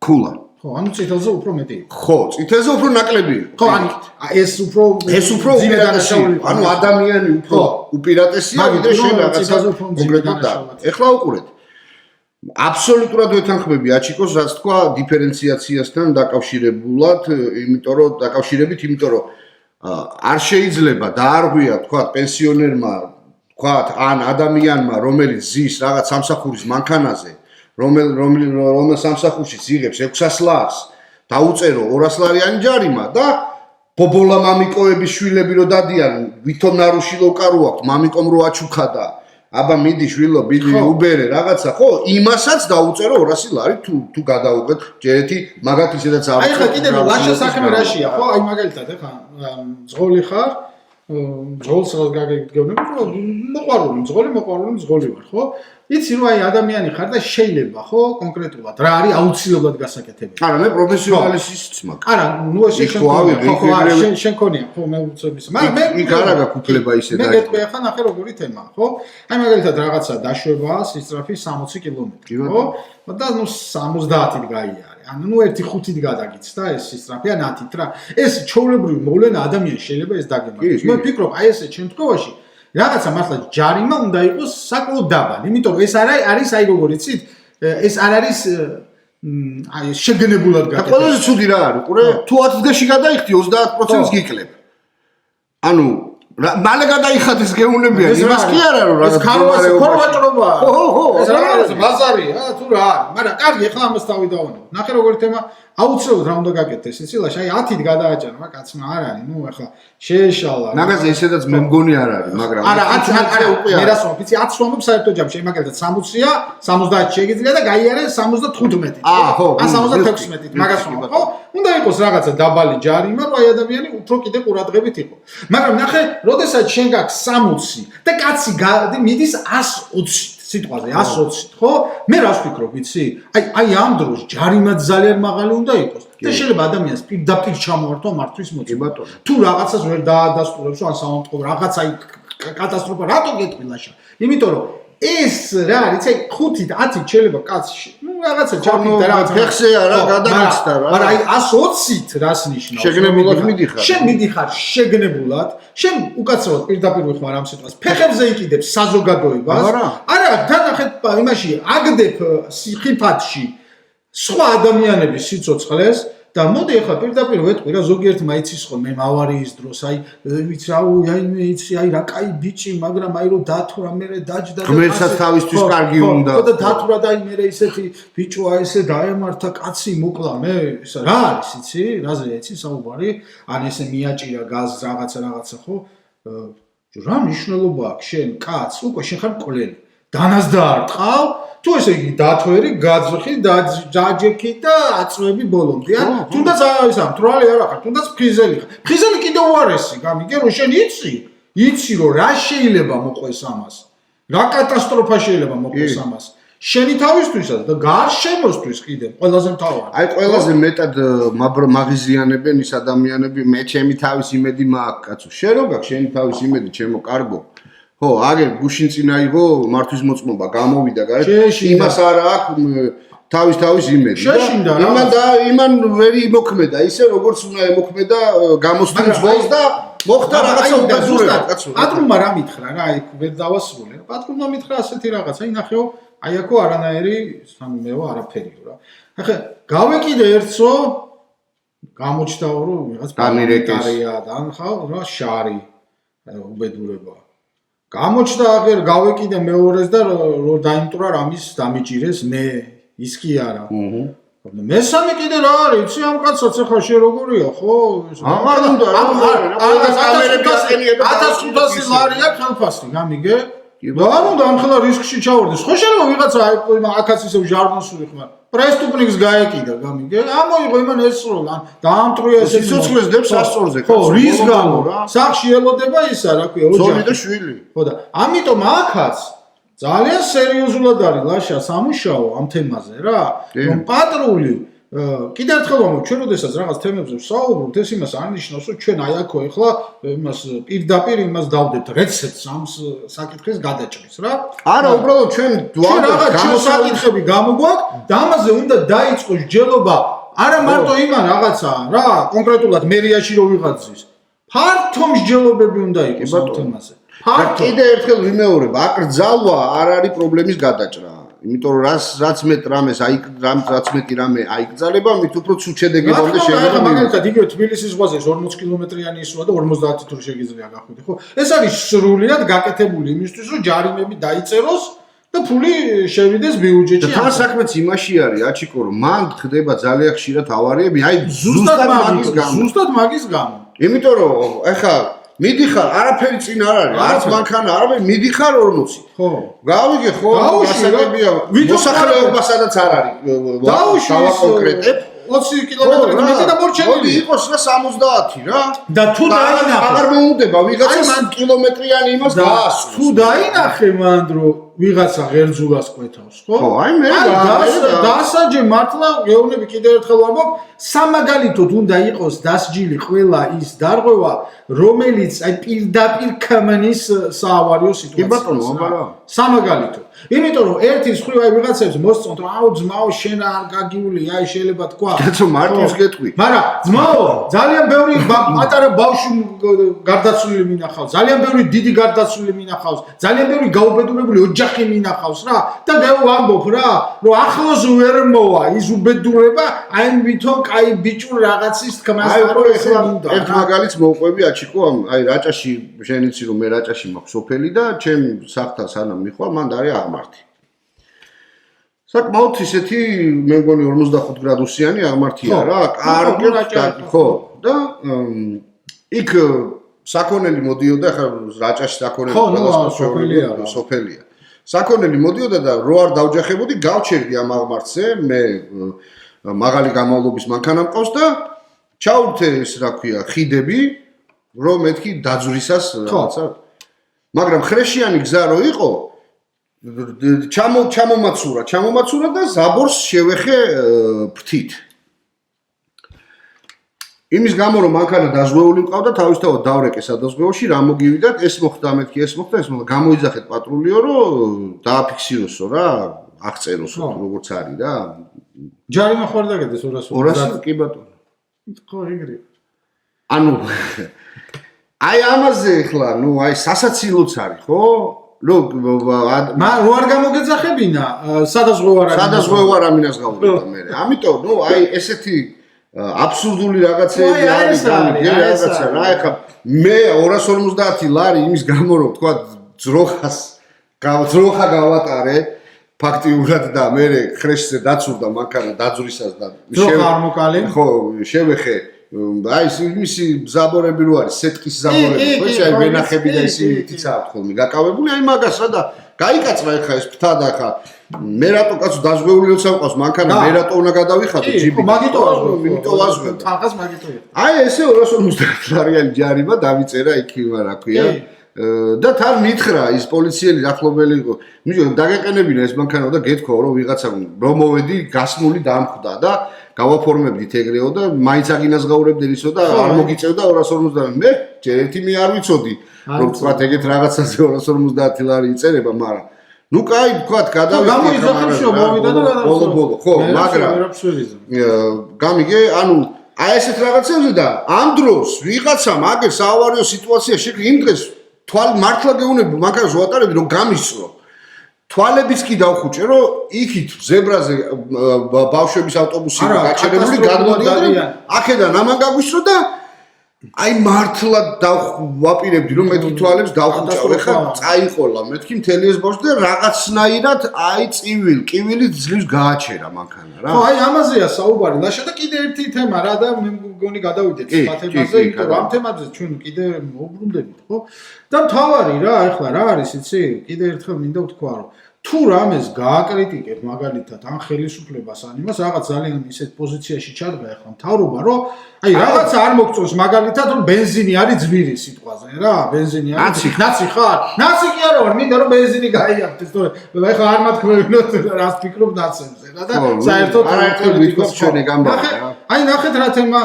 ქულა ხო ანუ წითელზე უფრო მეტი ხო წითელზე უფრო ნაკლები ხო ანუ ეს უფრო უპირატესია ანუ ადამიანი უფრო უპირატესია ვიდრე შენ რაღაცა კონკრეტულად და ეხლა უყურეთ აბსოლუტურად ვეთანხმები აჩიკოს რაც თქვა დიფერენციაციასთან დაკავშირებულად იმიტომ რომ დაკავშირებით იმიტომ რომ არ შეიძლება დაარღვია თქვა პენსიონერმა თქვა ან ადამიანმა რომელიც ზის რაღაც სამსახურის მანქანაზე რომელ სამსახურში იღებს 600 ლარს დაუწერო 200 ლარიანი ჯარიმა და ბობოლა მამიკოების შვილები რო დადიან ვითომ ნარუშილო კარუ აქვს მამიკომ რო აჩუქა და აბა მიდი შვილო ბიდი უბერე რაღაცა ხო იმასაც დაუწერო 200 ლარი თუ გადაუღეთ ჯერეთი მაგათ ისედაც არ აი ხა კიდე ლაშა საქმე რაშია ხო აი მაგალითად ხა ზღოლი ხარ ძღოლს რაც გაგიგებნები, რომ მოყვარული ვარ, ხო? იცი რომ აი ადამიანი ხარ და შეიძლება ხო კონკრეტულად რა არის აუცილებლად გასაკეთებელი. არა, მე პროფესიონალისტიც მაქვს. არა, ნუ ესე შენ ქონია, ხო, მე უცების. მაგრამ მე იქ არა გაქვს უფლება ისე და მე გეტყვი ახლა ნახე როგორი თემაა, ხო? აი მაგალითად რაღაცა დაშვებაა სისწრაფი 60 კილომეტრი, ხო? და ნუ 70-ით გაიარე. ანუ ნუ 1-5-ით გადაგიცდა ეს სისწრაფე ან 10-ით რა. ეს ჩვეულებრივი მოვლენა ადამიანს შეიძლება ეს დაგემართოს. მე ვფიქრობ, აი ესე შემთხვევაში რაღაცა მართლა ჯარიმა უნდა იყოს საკმაოდ დაბალი, იმიტომ რომ ეს არის აი როგორ იცით, ეს არ არის აი შეგნებულად გაკეთებული. და ყველაზე ცუდი რა არის, ყურე, თუ 10 დღეში გადაიხდი 30%-ს გიკლებ. ანუ მალე გადაიხადეს გეუნებიან, იმას კი არა რომ ეს ქარვასი ფორმატორობაა. ხო, ეს რაღაც ბაზარია, თუ რა არის, მაგრამ კარგი, ახლა ამას თავი დავანებო. ნახე როგორი თემა აუცილებლად რა უნდა გაკეთდეს სიცილაში, აი 10-ით გადააჭამა კაცმა არ არის, ნუ ახლა შეეშალა. მაგაზე ისედაც მე მგონი არ არის, მაგრამ არა, 10 უკვე არა. მე რას ვამბობ, იცი 10 ვამბობ საერთო ჯამში, მაგალითად 60-ია, 70 შეგიძლია და გაიარე 75-ით. ხო. ან 76-ით, მაგას ვამბობ, ხო? უნდა იყოს რაღაცა დაბალი ჯარიმა, რომ აი ადამიანი უფრო კიდე ყურადღებით იყო. მაგრამ ნახე, როდესაც შენ გაქვს 60 და კაცი მიდის 120 სიტყვაზე 120-ით, ხო? მე რას ვფიქრობ, იცი? აი ამ დროს ჯარიმაც ძალიან მაღალი უნდა იყოს. და შეიძლება ადამიანს პირდაპირ ჩამოართვა მართვის მოწმობა. თუ რაღაცას ვერ დაადასტურებს, ან სამომწყობ რაღაცა კატასტროფა რატო გეტყვილაშა? იმიტომ რომ ეს რა არის, აი 5-ით 10-ით შეიძლება კაცში. ნუ რაღაცა ჩამოვიდა რაღაც ფეხზე არა გადაგიცდა რა. მაგრამ აი 120-ით რას ნიშნავს? შეგნებულად მიდიხარ. შენ მიდიხარ შეგნებულად, შენ უკაცრავად პირდაპირ ვიხმარ ამ სიტყვას. ფეხებზე იყიდებს საზოგადოებას. არა, თანახეთ იმაში აგდებ სიხიფათში სხვა ადამიანების სიცოცხლეს და მოდი ახლა პირდაპირ ვეტყვი რა ზოგიერთი მაიცის ხოლმე ავარიის დროს აი ვიცი აი მე იცი აი რა კაი ბიჭი მაგრამ აი რომ დათვრა მე დაჯდა და ღმერთსაც თავისთვის კარგი უნდა და დათვრა და აი მე ისეთი ბიჭოა ესე დაემართა კაცი მოკლა მე ეს რა არის იცი რაზე იცი საუბარი ან ესე მიაჭირა გაზს რაღაცა ხო რა მნიშვნელობა აქვს შენ კაც უკვე შენ ხარ მკვლელი დანას დაარტყავ თუ ესე იგი დათვერი, გაძრხი, დაჯექი და აწვევი ბოლომდე. თუნდაც ის ამ თრალი არ ახარ, თუნდაც ფრიზელი ხარ. ფრიზელი კიდევ უარესი, გამიგე რომ შენ იცი რომ რა შეიძლება მოყვეს ამას. რა კატასტროფა შეიძლება მოყვეს ამას. შენი თავისთვისაც და გარშემოსთვის კიდევ ყველაზე მთავარი. აი ყველაზე მეტად მაღიზიანებენ ის ადამიანები, მე ჩემი თავის იმედი მაქვს, კაცო. შენ რო გაქვს შენი თავის იმედი, ჩემო კარგო. ხო, აგერ გუშინ წინა იყო მართვის მოწმობა, გამოვიდა გარეთ. იმას არა აქვს თავის იმედი. იმან ვერ იმოქმედა, ისე როგორც უნდა ემოქმედა გამოსწორ ძველს და მოხდა რაღაცა უკაცურება, კაცო. პატრონმა რა მითხრა რა, აი ვერ დავასრულე. პატრონმა მითხრა ასეთი რაღაცა, ინახეო, აი აქო არანაირი სამეო არაფერიო რა. ახლა გავეკიდე ერთსო გამოჩნდაო რომ ვიღაც პანერეკარია და ხა რა შარი უბედურება. გამოჩნდა აგერ გავეკიდე მეორეს და რო დაიმტვრა რამის დამიჭირეს მე ის კი არა. მესამე კიდე რა არის? იცი ამ კაცსაც ახლა შე როგორია ხო? აღარ უნდა რა. 1500 ლარი აქვს ხელფასი, გამიგე? და არ უნდა ამ ხელა რისკში ჩავარდეს. ხო შეიძლება ვიღაცა აქაც ისევ ჟარდონსული ხმარ. პრესტუპნიკს გაეკიდა, გამიგე? ამოიღო იმან ესროლა, დაამტრუია ეს სიცოცხლეს დებს ასწორზე, ხო, რის გამო? სახში ელოდება ისა, რა ქვია, ოჯახი. ზოლი და შვილი. ხო და ამიტომ აქაც ძალიან სერიოზულად არის ლაშა სამუშაო ამ თემაზე რა, რომ პატრული კიდე ერთხელ ვამბობ, ჩვენ როდესაც რაღაც თემებზე ვსაუბრობთ, ეს იმას არ ნიშნავს, რომ ჩვენ აი აქო ეხლა იმას პირდაპირ იმას დავდებთ რეცეპტს ამ საკითხის გადაჭრის რა. არა, უბრალოდ ჩვენ რაღაც საკითხები გამოგვაქვს და ამაზე უნდა დაიწყოს ჯელობა, არა მარტო იმან რაღაცა რა, კონკრეტულად მერიაში რო ვიღაცის. ფართო მსჯელობები უნდა იყოს ამ თემაზე. და კიდე ერთხელ ვიმეორებ, აკრძალვა არ არის პრობლემის გადაჭრა. იმიტომ რომ რაც მეტ რამეს რაც მეტი რამე აიკრძალება, მით უფრო ცუდ შედეგებამდე შეიძლება. მაგალითად, იგივე თბილისის ზღვაზე 40 კილომეტრიანი ისრვა და 50 თუ შეგიძლია გახვიდე, ხო? ეს არის სრულიად გაკეთებული იმისთვის, რომ ჯარიმები დაიწეროს და ფული შევიდეს ბიუჯეტში. და თან საქმეც იმაში არის, აჩიკო, რომ მან ხდება ძალიან ხშირად ავარიები, აი ზუსტად მაგის გამო. იმიტომ რომ ეხლა მიდიხარ, არაფერი წინ არ არის, არც მანქანა, არაფერი, მიდიხარ 40. ხო. გავიგე ხო, გასაგებია. მოსახლეობასადაც არ არის. დავაკონკრეტებ. 20 კილომეტრით მეტი და მორჩენილი იყოს რა 70 რა და თუ დაინახე აღარ მოუნდება ვიღაცას კილომეტრიანი იმას გაასწროს თუ დაინახე მანდ რომ ვიღაცა ღერძულას ყვეთავს ხო? ხო აი მე დასაჯე მართლა გეუბნები კიდევ ერთხელ ვამბობ სამაგალითოდ უნდა იყოს დასჯილი ყველა ის დარღვევა რომელიც აი პირდაპირ ქმნის საავარიო სიტუაციას. კი ბატონო აბარა სამაგალითოდ იმიტომ რომ ერთის ხრივ აი ვიღაცებს მოსწონთ რომ აუ ძმაო შენ არ გაგიული აი შეიძლება თქვა კაცო მარტივს გეტყვი მაგრამ ძმაო ძალიან ბევრი პატარა ბავშვი გარდაცვლილი მინახავს ძალიან ბევრი დიდი გარდაცვლილი მინახავს ძალიან ბევრი გაუბედურებული ოჯახი მინახავს რა და ვამბობ რა რომ ახლოს ვერ მოვა ის უბედურება აი ვითომ კაი ბიჭურ რაღაცის თქმას რომ ეხლა ერთ მაგალითს მოვყვები აჩიკო აი რაჭაში შენ იცი რომ მე რაჭაში მაქვს სოფელი და ჩემ სახლთან სანამ მიხვალ მან არის აღმართი საკმაოდ ისეთი მე მგონი 45 გრადუსიანი აღმართია რა კარგი ხო და იქ საქონელი მოდიოდა ხა რაჭაში საქონელი სოფელია საქონელი მოდიოდა და რო არ დავჯახებოდი გავჩერდი ამ აღმართზე მე მაღალი გამოვლობის მანქანა მყავს და ჩავრთე ეს რა ქვია ხიდები რომ მეთქი დაძვრისას რაღაცა მაგრამ ხრეშიანი გზა რო იყო ჩამომაცურა და ზაბორს შევეხე ფრთით იმის გამო რომ მანქანა დაზღვეული მყავდა თავისთავად დავრეკე სადაზღვეოში რა მოგივიდათ ეს მოხდა მეთქი ეს მოხდა გამოიძახეთ პატრულიო რომ დააფიქსიროსო რა აღწეროსო როგორც არის რა ჯარი მოხარდა გედეს 200 კი ბატონო ხო ეგრე ანუ აი ამაზე ახლა ნუ აი სასაცილოც არის ხო რო არ გამოგეძახებინა სადაზღვევარ ამინას გავუდება მე ამიტომ ნუ აი ესეთი აბსურდული რაღაცები არის რაღაცა რა ეხა მე 250 ლარი იმის გამო რომ თქვა ძროხა გავატარე ფაქტიურად და მე ხრეშზე დაცურდა მანქანა დაძვრისას და ხო შევეხე აი იმისი ზაბორები რო არის სეტკის ზაბორები ხო აი ვენახები და ისინი თიცავთ ხოლმე გაკავებული აი მაგას რა და გაიკაცრა ეხა ეს ფთა და ხა მე რატო კაცო დაზღვეული როცა მყავს მანქანა მე რატო უნდა გადავიხადო ჯიპი იმიტომ ვაზღვევ თანხას მაგიტო აი ესე 250 ლარიანი ჯარიმა დავიწერა იქ რა ქვია და თან მითხრა ის პოლიციელი ახლობელი იყო მისო დაგეყენებინა ეს მანქანა და გეთქვა რომ ვიღაცა რომ მოვედი გასმული დამხვდა და გავაფორმებდით ეგრეო და მაინც აგინაზღაურებდნენ ისო და არ მოგიწევდა 250 მე ჯერ ერთი მე არ ვიცოდი რომ თქვა ეგეთ რაღაცაზე 250 ლარი იწერება მაგრამ ნუ კაი თქვა გადავიხდი ბოლო ხო მაგრამ გამიგე ანუ აი ესეთ რაღაცებზე და ამ დროს ვიღაცა მაგერ საავარიო სიტუაცია შექმნი იმ დღეს თვალ მართლა გეუნები მაგას ვატარები რომ გამისრო თვალებიც კი დავხუჭე რომ იქით ზებრაზე ბავშვების ავტობუსი გაჩერებული გადმოდიოდნენ აქედან ამან გაგვისრო და აი მართლა დავაპირებდი რომ მეთქი თვალებს დავხუჭავ ეხლა წაიყოლა მეთქი მთელი ეს ბავშვი და რაღაცნაირად აი კივილი ძლივს გააჩერა მანქანა რა ხო აი ამაზეა საუბარი ლაშა და კიდე ერთი თემა რა და მე მგონი გადავიდეთ სხვა თემაზე იმიტომ რომ ამ თემაზე ჩვენ კიდე მოუბრუნდებით ხო და მთავარი რა ეხლა რა არის იცი კიდე ერთხელ მინდა ვთქვა რომ თუ რამეს გააკრიტიკებ მაგალითად ან ხელისუფლებას ან იმას რაღაც ძალიან ისეთ პოზიციაში ჩადგა ახლა მთავრობა რომ აი რაღაც არ მოგწონს მაგალითად რომ ბენზინი არის ძვირი სიტყვაზე რა ბენზინი არის ნაცი ხარ ნაცი კი არა ვარ მინდა რომ ბენზინი გაიაფთეს თორე ახლა არ მათქმევინოთ რას ფიქრობ ნაცებზე რა და საერთოდ არაერთხელ ვიტყვის ჩვენ ეგ ამბავი რა აი ნახეთ რა თემა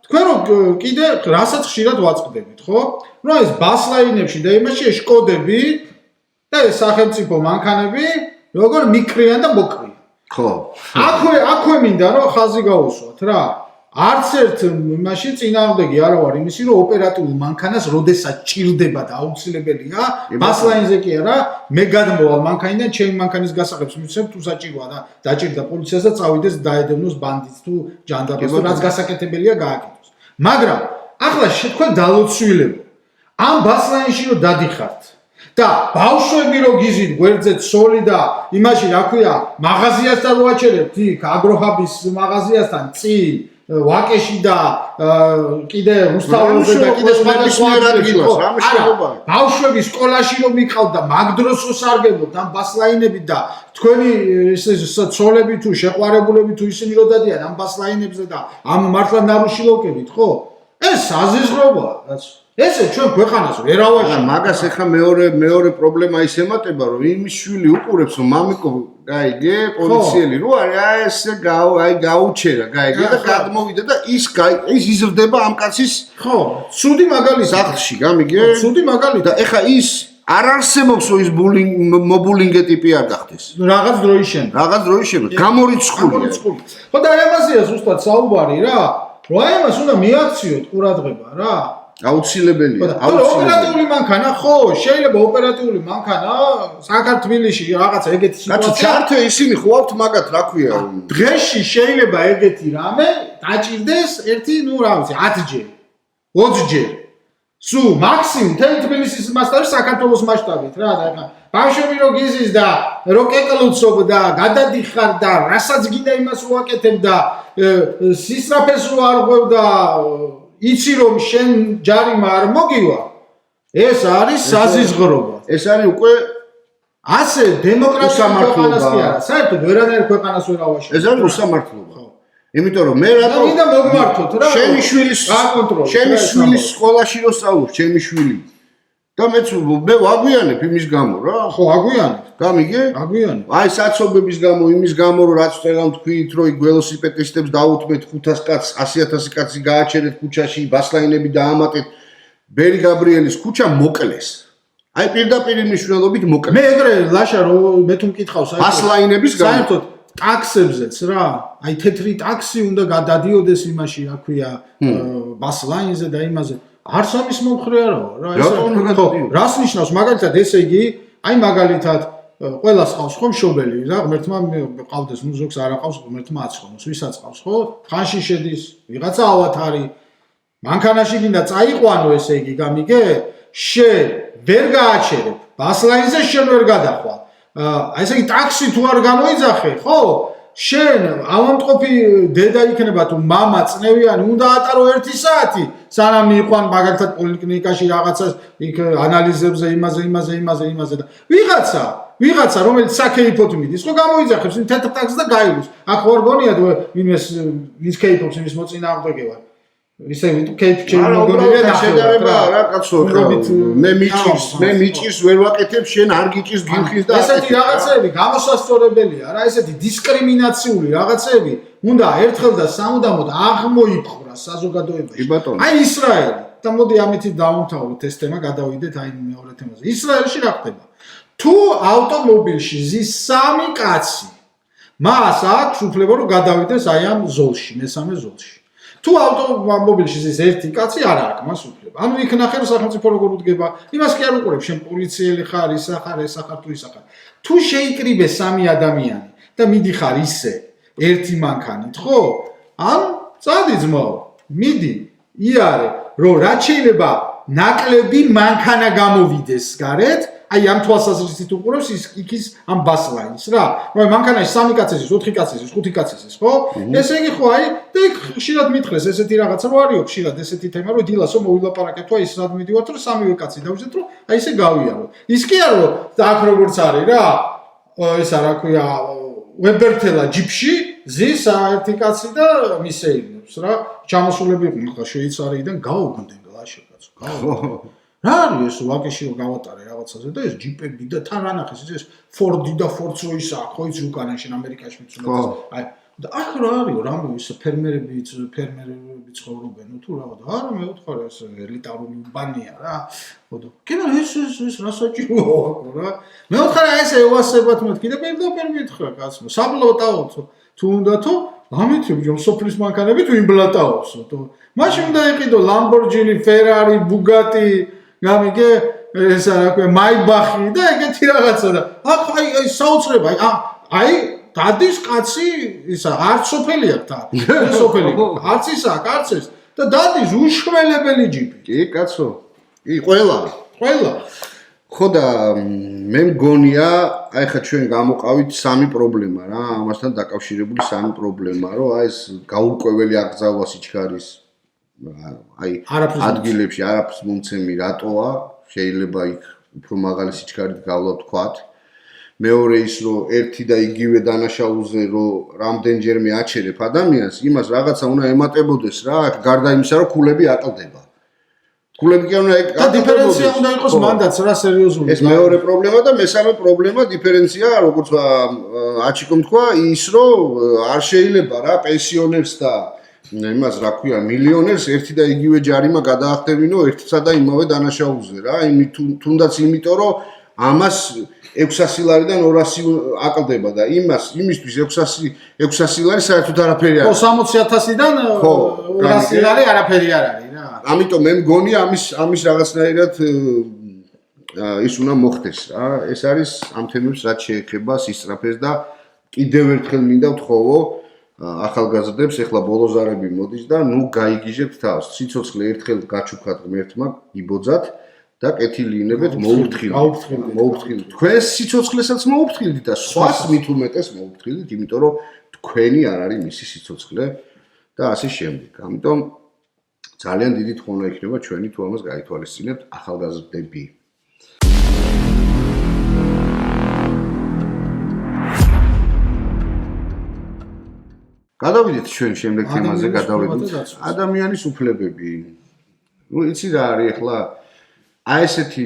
თქვენ რომ კიდე რასაც ხშირად ვაწყდებით ხო რომ ეს ბასლაინებში და იმაში შკოდები და ეს სახელმწიფო მანქანები როგორ მიკრიან და მოკრიან. ხო. აქვე მინდა რომ ხაზი გაუსვათ რა. არც ერთ მაშინ წინააღმდეგი არა ვარ იმისი რომ ოპერატიულ მანქანას როდესაც ჭირდება და აუცილებელია ბასლაინზე კი არა მე გადმოვალ მანქანიდან ჩემი მანქანის გასაღებს მიცემ თუ საჭიროა და დაჭირდა პოლიციას და წავიდეს დაედევნოს ბანდიტს თუ ჯანდაბას თუ რაც გასაკეთებელია გააკეთოს. მაგრამ ახლა თქვენ დალოცვილებო ამ ბასლაინში რომ დადიხართ და ბავშვები რო გიზით გვერდზეთ სოლი და იმაში რა ქვია მაღაზიასთან ვაჩერებთ იქ აგროჰაბის მაღაზიასთან წინ ვაკეში და კიდე რუსთაველზე და კიდე სხვადასხვა ადგილას რამე შეიძლება ბავშვები სკოლაში რომ მიყავდა მაგ დროს მოსარგებლობთ ამ ბასლაინებით და თქვენი ესე ცოლები თუ შეყვარებულები თუ ისინი რო დადიან ამ ბასლაინებზე და ამ მართლა ნარუშილოვკებით ხო ეს საზიზღრობაა კაცო ესე ჩვენ ქვეყანას ვერ ავაშენებთ მაგას ეხა მეორე პრობლემა ის ემატება რომ იმის შვილი უყურებს რომ მამიკო გაიგე პოლიციელი რო არის ესე გაუჩერა გაიგე და გადმოვიდა და ის იზრდება ამ კაცის ხო ცუდი მაგალითი სახლში გამიგე ცუდი მაგალითი და ეხა ის არ არსებობს რომ ის მობულინგე ტიპი არ გახდეს რაღაც დროის შემდეგ გამორიცხულია ხო და ამაზეა ზუსტად საუბარი რა რომ ამას უნდა მიაქციოთ ყურადღება რა აუცილებელია ოპერატიული მანქანა ხო შეიძლება ოპერატიული მანქანა საქართველოში რაღაცა ეგეთი სიტუაცია ჩართე ისინი ხო აქვთ მაგათ რა ქვია დღეში შეიძლება ეგეთი რამე დაჭირდეს ერთი ნუ რა ვიცი 10 ჯერ 20 ჯერ სუ მაქსიმუმ თბილისის მასშტაბით საქართველოს მასშტაბით რა და ეხა ბავშვები რო გიზის და რო კეკლუცობ და გადადიხარ და რასაც გინდა იმას უაკეთებ და სისწრაფეს რო არ ღვევ და იცი რომ შენ ჯარიმა არ მოგივა ეს არის საზიზღრობა ეს არის უკვე ასე დემოკრატიული ქვეყანას კი არა საერთოდ ვერანაირ ქვეყანას ვერ ავაშენებ ეს არის უსამართლობა იმიტომ რომ მე რატო მინდა მოგმართოთ რა შენი შვილის სკოლაში რო სწავლობს ჩემი შვილი და მე ვაგვიანებ იმის გამო რა ხო აგვიანებ გამიგე აგვიანებ აი საცობების გამო იმის გამო რომ რაც წელამ თქვით რომ ველოსიპედისტებს დაუთმეთ 500 კაცს 100,000 კაცი გააჩერეთ ქუჩაში ბასლაინები დაამატეთ ბერი გაბრიელის ქუჩა მოკლეს აი პირდაპირ მნიშვნელობით მოკლეს მე ეგრე ლაშა რომ მე თუ მკითხავს ბასლაინების გამო საერთოდ ტაქსებზეც რა აი თეთრი ტაქსი უნდა გადადიოდეს იმაში რა ქვია ბასლაინზე და იმაზე არც ამის მომხრე არაა რა ეს რას ნიშნავს მაგალითად ესე იგი აი მაგალითად ყველას ყავს ხო მშობელი რა ღმერთმა ყავდეს ნუ ზოგს არ აყავს ღმერთმა აცხონოს ვისაც ყავს ხო ხანში შედის ვიღაცა ავათარი მანქანაში გინდა წაიყვანო ესე იგი გამიგე შენ ვერ გააჩერებ ბასლაინზე შენ ვერ გადახვალ აი ესე იგი ტაქსი თუ არ გამოიძახე ხო შენ ავამტყოფი დედა იქნება თუ მამა წნევიანი უნდა ატარო 1 საათი სანამ მიიყვან მაგალითად პოლიკლინიკაში რაღაცას იქ ანალიზებზე იმაზე და ვიღაცა რომელიც საქეიფოთ მიდის ხო გამოიძახებს იმ თეთრ ტაქსს და გაივლოს აქ ვარ გონიათ ვინმეს ვის ქეიფობს იმის მოწინააღმდეგეა ისე ვიტ ქეიფ ჩემი მოგონია და შედარება რა კაცო მე მიჭირს ვერ ვაკეთებ შენ არ გიჭირს გიხის და ესეთი რაღაცები გამოსასწორებელია რა ესეთი დისკრიმინაციული რაღაცები უნდა ერთხელ და სამუდამოდ აღმოიფხვრა საზოგადოებაში აი ისრაელი და მოდი ამით დავამთავროთ ეს თემა გადავიდეთ აი მეორე თემაზე ისრაელში რა ხდება თუ ავტომობილში ზის 3 კაცი მას აქვს უფლება რომ გადავიდეს აი ამ ზოლში მესამე ზოლში თუ ავტომობილში ზის 1 კაცი არ აქვს მას უფლება ანუ იქ ნახე რომ სახელმწიფო როგორ უდგება იმას კი არ უყურებ შენ პოლიციელი ხარ ის ახარ თუ ის ახარ თუ შეიკრიბე 3 ადამიანი და მიდიხარ ისე ერთი მანქანით ხო ან წადი ძმაო მიდი იარე რომ რაც შეიძლება ნაკლები მანქანა გამოვიდეს გარეთ აი ამ თვალსაზრისით უყურებს იქის ამ ბასლაინს რა რომ მანქანაში 3 კაცი ზის 4 კაცი ზის 5 კაცი ზის ხო ესე იგი ხო აი და იქ ხშირად მითხრეს ესეთი რაღაცა რომ არისო ხშირად ესეთი თემა რომ დილასო მოვილაპარაკეთ თუ აი ის რად მიდივართ რომ 3 კაცი დავიძეთ რომ აი ესე გავიარო ის კი არა რომ აქ როგორც არის რა ესა რა ქვია ვებერთელა ჯიპში ზის 1 კაცი და მისეირნებს რა ჩამოსულები იყვნენ ხა შვეიცარიიდან გაუგდნენ ლაშე კაცო რა არის ეს ვაკეში რომ გავატარე რაღაცაზე და ეს ჯიპები და თან რანახეს ეს ფორდი და ფორცოის აქვს ხო იცი უკანაში ამერიკაში მიცნობენ აი და აქ რა არის რამე ის ფერმერები ცხოვრობენ თუ რა და არა მე ვთქვი ეს ელიტარული უბანია რა ხო და კიდე ეს რა საჭიროა რა მე ვთქვი ეს ევასებათ მე კიდე პირდაპირ მითხრა კაცო საბლოტაოთო თუ უნდა თუ ამით რომ სოფლის მანქანები თუ იმბლატაოსო თუ მაშინ უნდა იყიდო ლამბორჯინი ფერარი ბუგატი გამიგე ესა რა ქვია მაიბახი და ეგეთი რაღაცა და აქ აი საოცრება აი დადის კაცი ისა არც სოფელი აქვს და სოფელი არც ისა არც ეს და დადის უშველებელი ჯიპი კი კაცო კი ყველა ხო და მე მგონია, აი ხა ჩვენ გამოყავით სამი პრობლემა რა, ამასთან დაკავშირებული სამი პრობლემა, რომ აი ეს გაურკვეველი აკრძალვა სიჩქარის აი ადგილებში არაფერს მომცემი რატოა, შეიძლება იქ უფრო მაღალი სიჩქარით გავლა ვთქვათ. მეორე ის რომ ერთი და იგივე დანაშაულზე რომ რამდენჯერმე აჩერებ ადამიანს, იმას რაღაცა უნდა ემატებოდეს რა, გარდა იმისა რომ ქულები აკლდება. ქულები კი უნდა და დიფერენცია უნდა იყოს მანდაც რა სერიოზული. ეს მეორე პრობლემა და მესამე პრობლემა დიფერენცია, როგორც აჩიკომ თქვა, ის რომ არ შეიძლება რა პენსიონერს და იმას რა ქვია, მილიონერს ერთი და იგივე ჯარიმა გადაახდებინო ერთსა და იმავე დანაშაულზე რა, თუნდაც იმიტომ რომ ამას 600 ლარიდან 200 აკლდება და იმისთვის 600 ლარი საერთოდ არაფერი არ არის. ხო 60,000-დან 200 ლარი არაფერი არ არის რა. ამიტომ მე მგონია ამის რაღაცნაირად ის უნდა მოხდეს რა. ეს არის ამ თემებს რაც შეეხება სისწრაფეს და კიდევ ერთხელ მინდა ვთხოვო ახალგაზრდებს, ეხლა ბოლოზარები მოდის და ნუ გაიგიჟებთ თავს. სიცოცხლე ერთხელ გაჩუქათ ღმერთმა, იბოძათ და კეთილი ინებეთ მოუფრთხილდით. თქვენს სიცოცხლესაც მოუფრთხილდით და სხვას მით უმეტეს მოუფრთხილდით, იმიტომ რომ თქვენი არ არის მისი სიცოცხლე და ასე შემდეგ. ამიტომ ძალიან დიდი თხოვნა იქნება ჩვენი თუ ამას გაითვალისწინებთ ახალგაზრდები. გადავიდეთ ჩვენ შემდეგ თემაზე, გადავიდეთ ადამიანის უფლებები. ნუ იცი რა არის ახლა აი ესეთი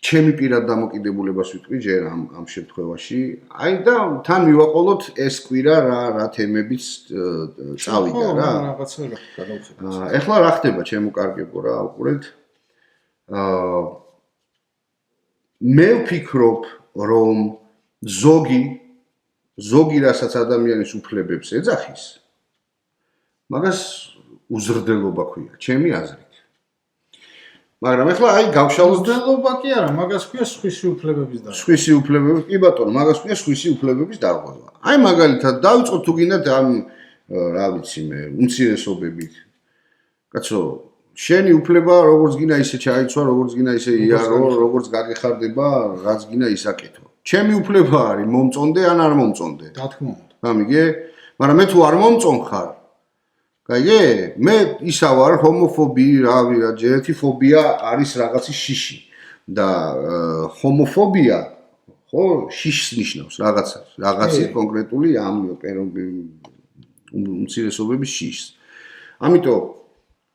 ჩემი პირად დამოკიდებულებას ვიტყვი ჯერ ამ შემთხვევაში. აი და თან მივაყოლოთ ეს კვირა რა თემებიც წავიდა რა. რაღაცა გადავხედოთ. ეხლა რა ხდება ჩემო კარგებო რა უყურეთ. მე ვფიქრობ რომ ზოგი რასაც ადამიანის უფლებებს ეძახის, მაგას უზრდელობა ქვია, ჩემი აზრით. მაგრამ ეხლა აი გავშალოთ უზრდელობა კი არა, მაგას ქვია სხვისი უფლებების დარღვევა. სხვისი უფლებების, კი ბატონო, მაგას ქვია სხვისი უფლებების დარღვევა. აი მაგალითად დავიწყოთ თუ გინდათ ამ რა ვიცი მე, უმცირესობებით. კაცო, შენი უფლება როგორც გინდა ისე ჩაიცვა, როგორც გინდა ისე იარო, როგორც გაგეხარდება, რაც გინდა ისაკეთო. ჩემი უფლება არის მომწონდე ან არ მომწონდე. რა თქმა უნდა. გამიგე? მაგრამ მე თუ არ მომწონხარ, გაიგე? მე ისა ვარ ჰომოფობი, რავი რა, ერთი ფობია არის რაღაცის შიში და ჰომოფობია ხო შიშს ნიშნავს რაღაცის კონკრეტული ამ უმცირესობების შიშს. ამიტომ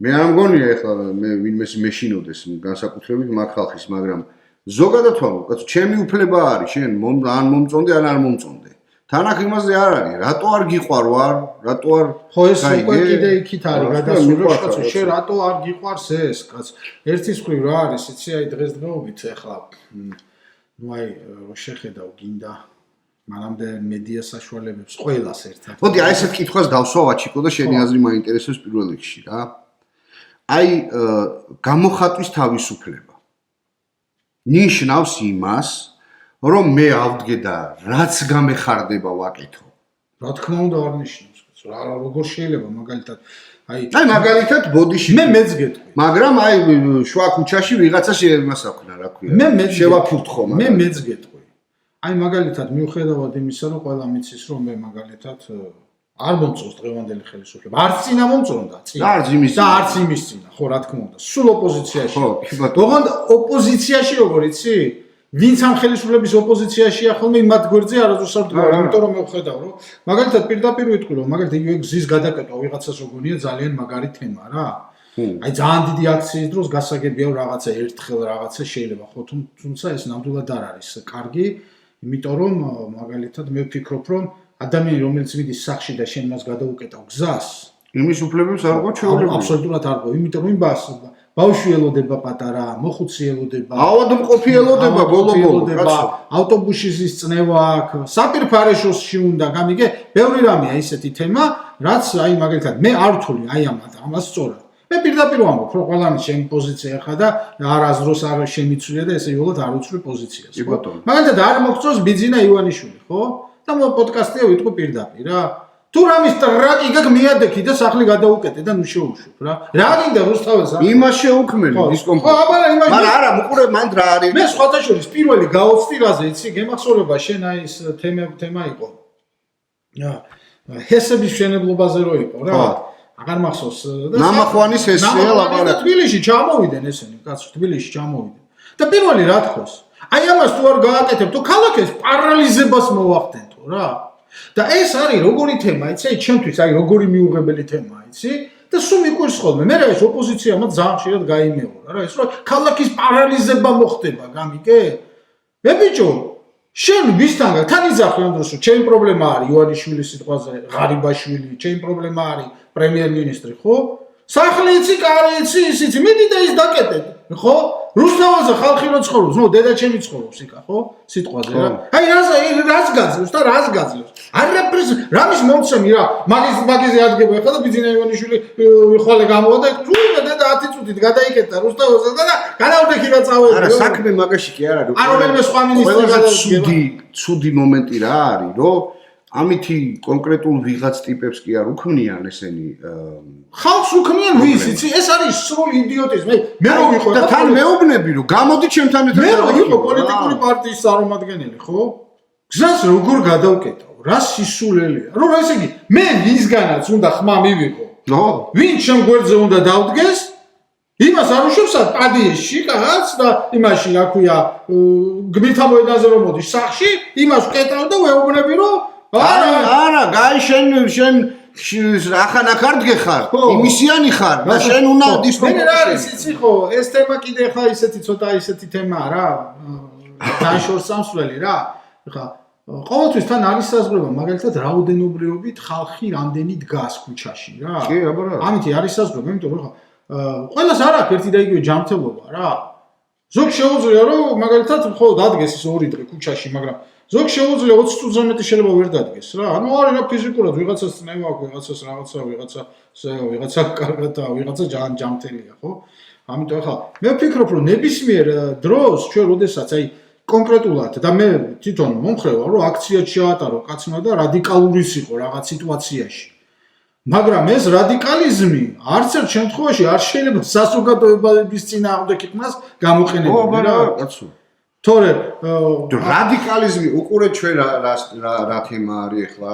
მე არ მგონია ეხლა მე ვინმეს მეშინოდეს განსაკუთრებით მაგ ხალხის, მაგრამ ზოგადად ვამბობ, კაცო, ჩემი უფლება არის შენ ან მომწონდე ან არ მომწონდე. თანახ იმაზე არ არის, რატო არ გიყვარ ვარ, რატო არ ხო ეს უკვე კიდე იქით არის გადასული, კაცო, შენ რატო არ გიყვარს ეს, კაცო. ერთის მხრივ რა არის, იცი, აი დღესდღეობით ეხლა ნუ აი რო შეხედავ გინდა მანამდე მედია საშუალებებს ყველას ერთად. მოდი აი ესეთ კითხვას დავსვავ აჩიკო და შენი აზრი მაინტერესებს პირველ რიგში რა. აი გამოხატვის თავისუფლება ნიშნავს იმას, რომ მე ავდგე და რაც გამეხარდება ვაკეთო. რა თქმა უნდა არ ნიშნავს, კაცო. როგორ შეიძლება მაგალითად აი მაგალითად ბოდიში მე მეც გეტყვი. მაგრამ აი შუა ქუჩაში ვიღაცა შემასაქმნა რა ქვია. შევაფურთხო მაგალითად. მე მეც გეტყვი. აი მაგალითად მიუხედავად იმისა, რომ ყველა მიცის რომ მე მაგალითად არ მომწონს დღევანდელი ხელისუფლება. არც წინა მომწონდა, და არც იმის წინა, ხო რა თქმა უნდა. სულ ოპოზიციაში. ხო, კი ბატონო. ოღონდ ოპოზიციაში როგორ იცი? ვინც ამ ხელისუფლების ოპოზიციაშია ხოლმე მათ გვერდზე არასდროს არ დგარ, იმიტომ რომ მე ვხედავ რომ მაგალითად პირდაპირ ვიტყვი რომ მაგალითად იგივე გზის გადაკეტვა ვიღაცას როგორია ძალიან მაგარი თემა რა. აი ძალიან დიდი აქციის დროს გასაგებია რაღაცა ერთხელ რაღაცა შეიძლება ხო თუმცა ეს ნამდვილად არ არის კარგი, იმიტომ რომ მაგალითად მე ვფიქრობ რომ ადამიანი რომელიც მიდის სახლში და შენ მას გადაუკეტავ გზას, იმის უფლებებს არ ყო ჩვეულებრივ. აბსოლუტურად არ ყო, იმიტომ რომ ბავშვი ელოდება პატარა, მოხუცი ელოდება, ავადმყოფი ელოდება ბოლო-ბოლო, კაცო. ავტობუსში ზის წნევა აქვს, საპირფარეშოსში უნდა, გამიგე? ბევრი რამეა ისეთი თემა, რაც აი მაგალითად მე არ ვთვლი აი ამას სწორად. მე პირდაპირ ვამბობ, რომ ყველანი ჩემი პოზიცია ხა და არასდროს არ შემიცვლია და ესე იოლად არ უცვლი პოზიციას, ხო? მაგალითად არ მოგწონს ბიძინა ივანიშვილი, ხო? და მო პოდკასტია ვიტყვი პირდაპირ რა. თუ რამის ტრაკი გაკ მიადექი და სახლი გადაუკეთე და ნუ შეუშვებ რა. რა გინდა რუსთაველს? იმას შეუქმნელი დისკომფორტი. ხო, აბა იმას. მაგრამ არა, უყურე მან რა არის? მე სხვათა შორის პირველი გაოცდი რაზე, იცი, გემახსოვრება შენ აი ეს თემა იყო. ჰესების მშენებლობაზე რო იყო რა. აღარ მახსოვს და ნამახვანის ჰესია ლაპარაკი. თბილისში ჩამოვიდნენ ესენი, კაცო, თბილისში ჩამოვიდნენ. და პირველი რა თქოს? აი ამას თუ არ გააკეთებ, თუ ქალაქის პარალიზებას მოვახდენთო რა. და ეს არის როგორი თემა, იცი, აი ჩემთვის აი როგორი მიუღებელი თემაა, იცი? და სულ მიყვარს ხოლმე. მე რა ეს ოპოზიციამ ძალიან ხშირად გაიმეორა რა, ეს რომ ქალაქის პარალიზება მოხდება, გამიგე? მე ბიჭო, შენ ვისთანგა თან იძახე ამ დროს რომ ჩემი პრობლემა არის ივანიშვილის სიტყვაზე, ღარიბაშვილი, ჩემი პრობლემა არის პრემიერ-მინისტრი, ხო? სახლი იცი, კარი იცი, ისიც, მიდი და ის დაკეტეთ, ხო? რუსთაველზე ხალხი რო ცხოვრობს, ნუ დედა ჩემი ცხოვრობს იქა, ხო? სიტყვაზე რა. აი რას გაძლევს და რას გაძლევს? არაფერს რამის მომცემი რა. მაგის ადგება ხა და ბიძინა ივანიშვილი ხვალე გამოვიდა, თუნდა დედა 10 წუთით გადაიკეტა რუსთაველზე და განავდექი რა წავედი. არა, საქმე მაგაში კი არ არის. არ რომელიმე სხვა მინისტრი გადაიგება. ცუდი მომენტი რა არის, რომ ამითი კონკრეტულ ვიღაც ტიპებს კი არ უქმნიან ესენი ხალხს უქმნიან ვის იცი ეს არის სრული იდიოტიზმი მე რო ვიყო და თან მეუბნები რომ გამოდი ჩემთან ერთად მე რო ვიყო პოლიტიკური პარტიის წარმომადგენელი ხო გზას როგორ გადავკეტავ რა სისულელია რომ ესე იგი მე ვისგანაც უნდა ხმა მივიღო ნო ვინ ჩემ გვერდზე უნდა დავდგეს იმას არ უშვებსა პადიეში კაც და იმაში რა ქვია გმირთა მოედანზე რომ მოდის სახში იმას ვკეტავ და ვეუბნები რომ არა, გაი შენ ახანაკ არ დგეხარ, იმისიანი ხარ და შენ უნდა დისკომფორტი. მე რა არის იცი ხო, ეს თემა კიდე ხა ისეთი ცოტა ისეთი თემაა რა. დააშორს სამსვლელი რა. ხა ყოველთვის თან არის საზღვრება, მაგალითად რაოდენობრივობით ხალხი რამდენი დგას ქუჩაში რა. კი, აბა რა. ამითი არის საზღვრება, იმიტომ რომ ხა ყველას არ აქვს ერთი და იგივე ჯანმრთელობა რა. ზოგ შეუძლია რომ მაგალითად მხოლოდ დადგეს ის 2 დღე ქუჩაში, მაგრამ ზოგ შეუძლია 20 წუთზე მეტი შეიძლება ვერ დადგეს რა. ანუ არის რა ფიზიკურად ვიღაცას წნევა აქვს, ვიღაცას ვიღაცა კარგადაა, ვიღაცა ჯანმრთელია, ხო? ამიტომ ახლა მე ვფიქრობ რომ ნებისმიერ დროს ჩვენ როდესაც აი კონკრეტულად და მე თვითონ მომხრევა რომ აქცია შეატარო კაცმა და რადიკალურის იყო რაღაც სიტუაციაში. მაგრამ ეს რადიკალიზმი არც ერთ შემთხვევაში არ შეიძლება საზოგადოების წინააღმდეგ იქნას გამოყენებული რა, კაცო. თორე რადიკალიზმი უყურეთ ჩვენ რა თემა არის ახლა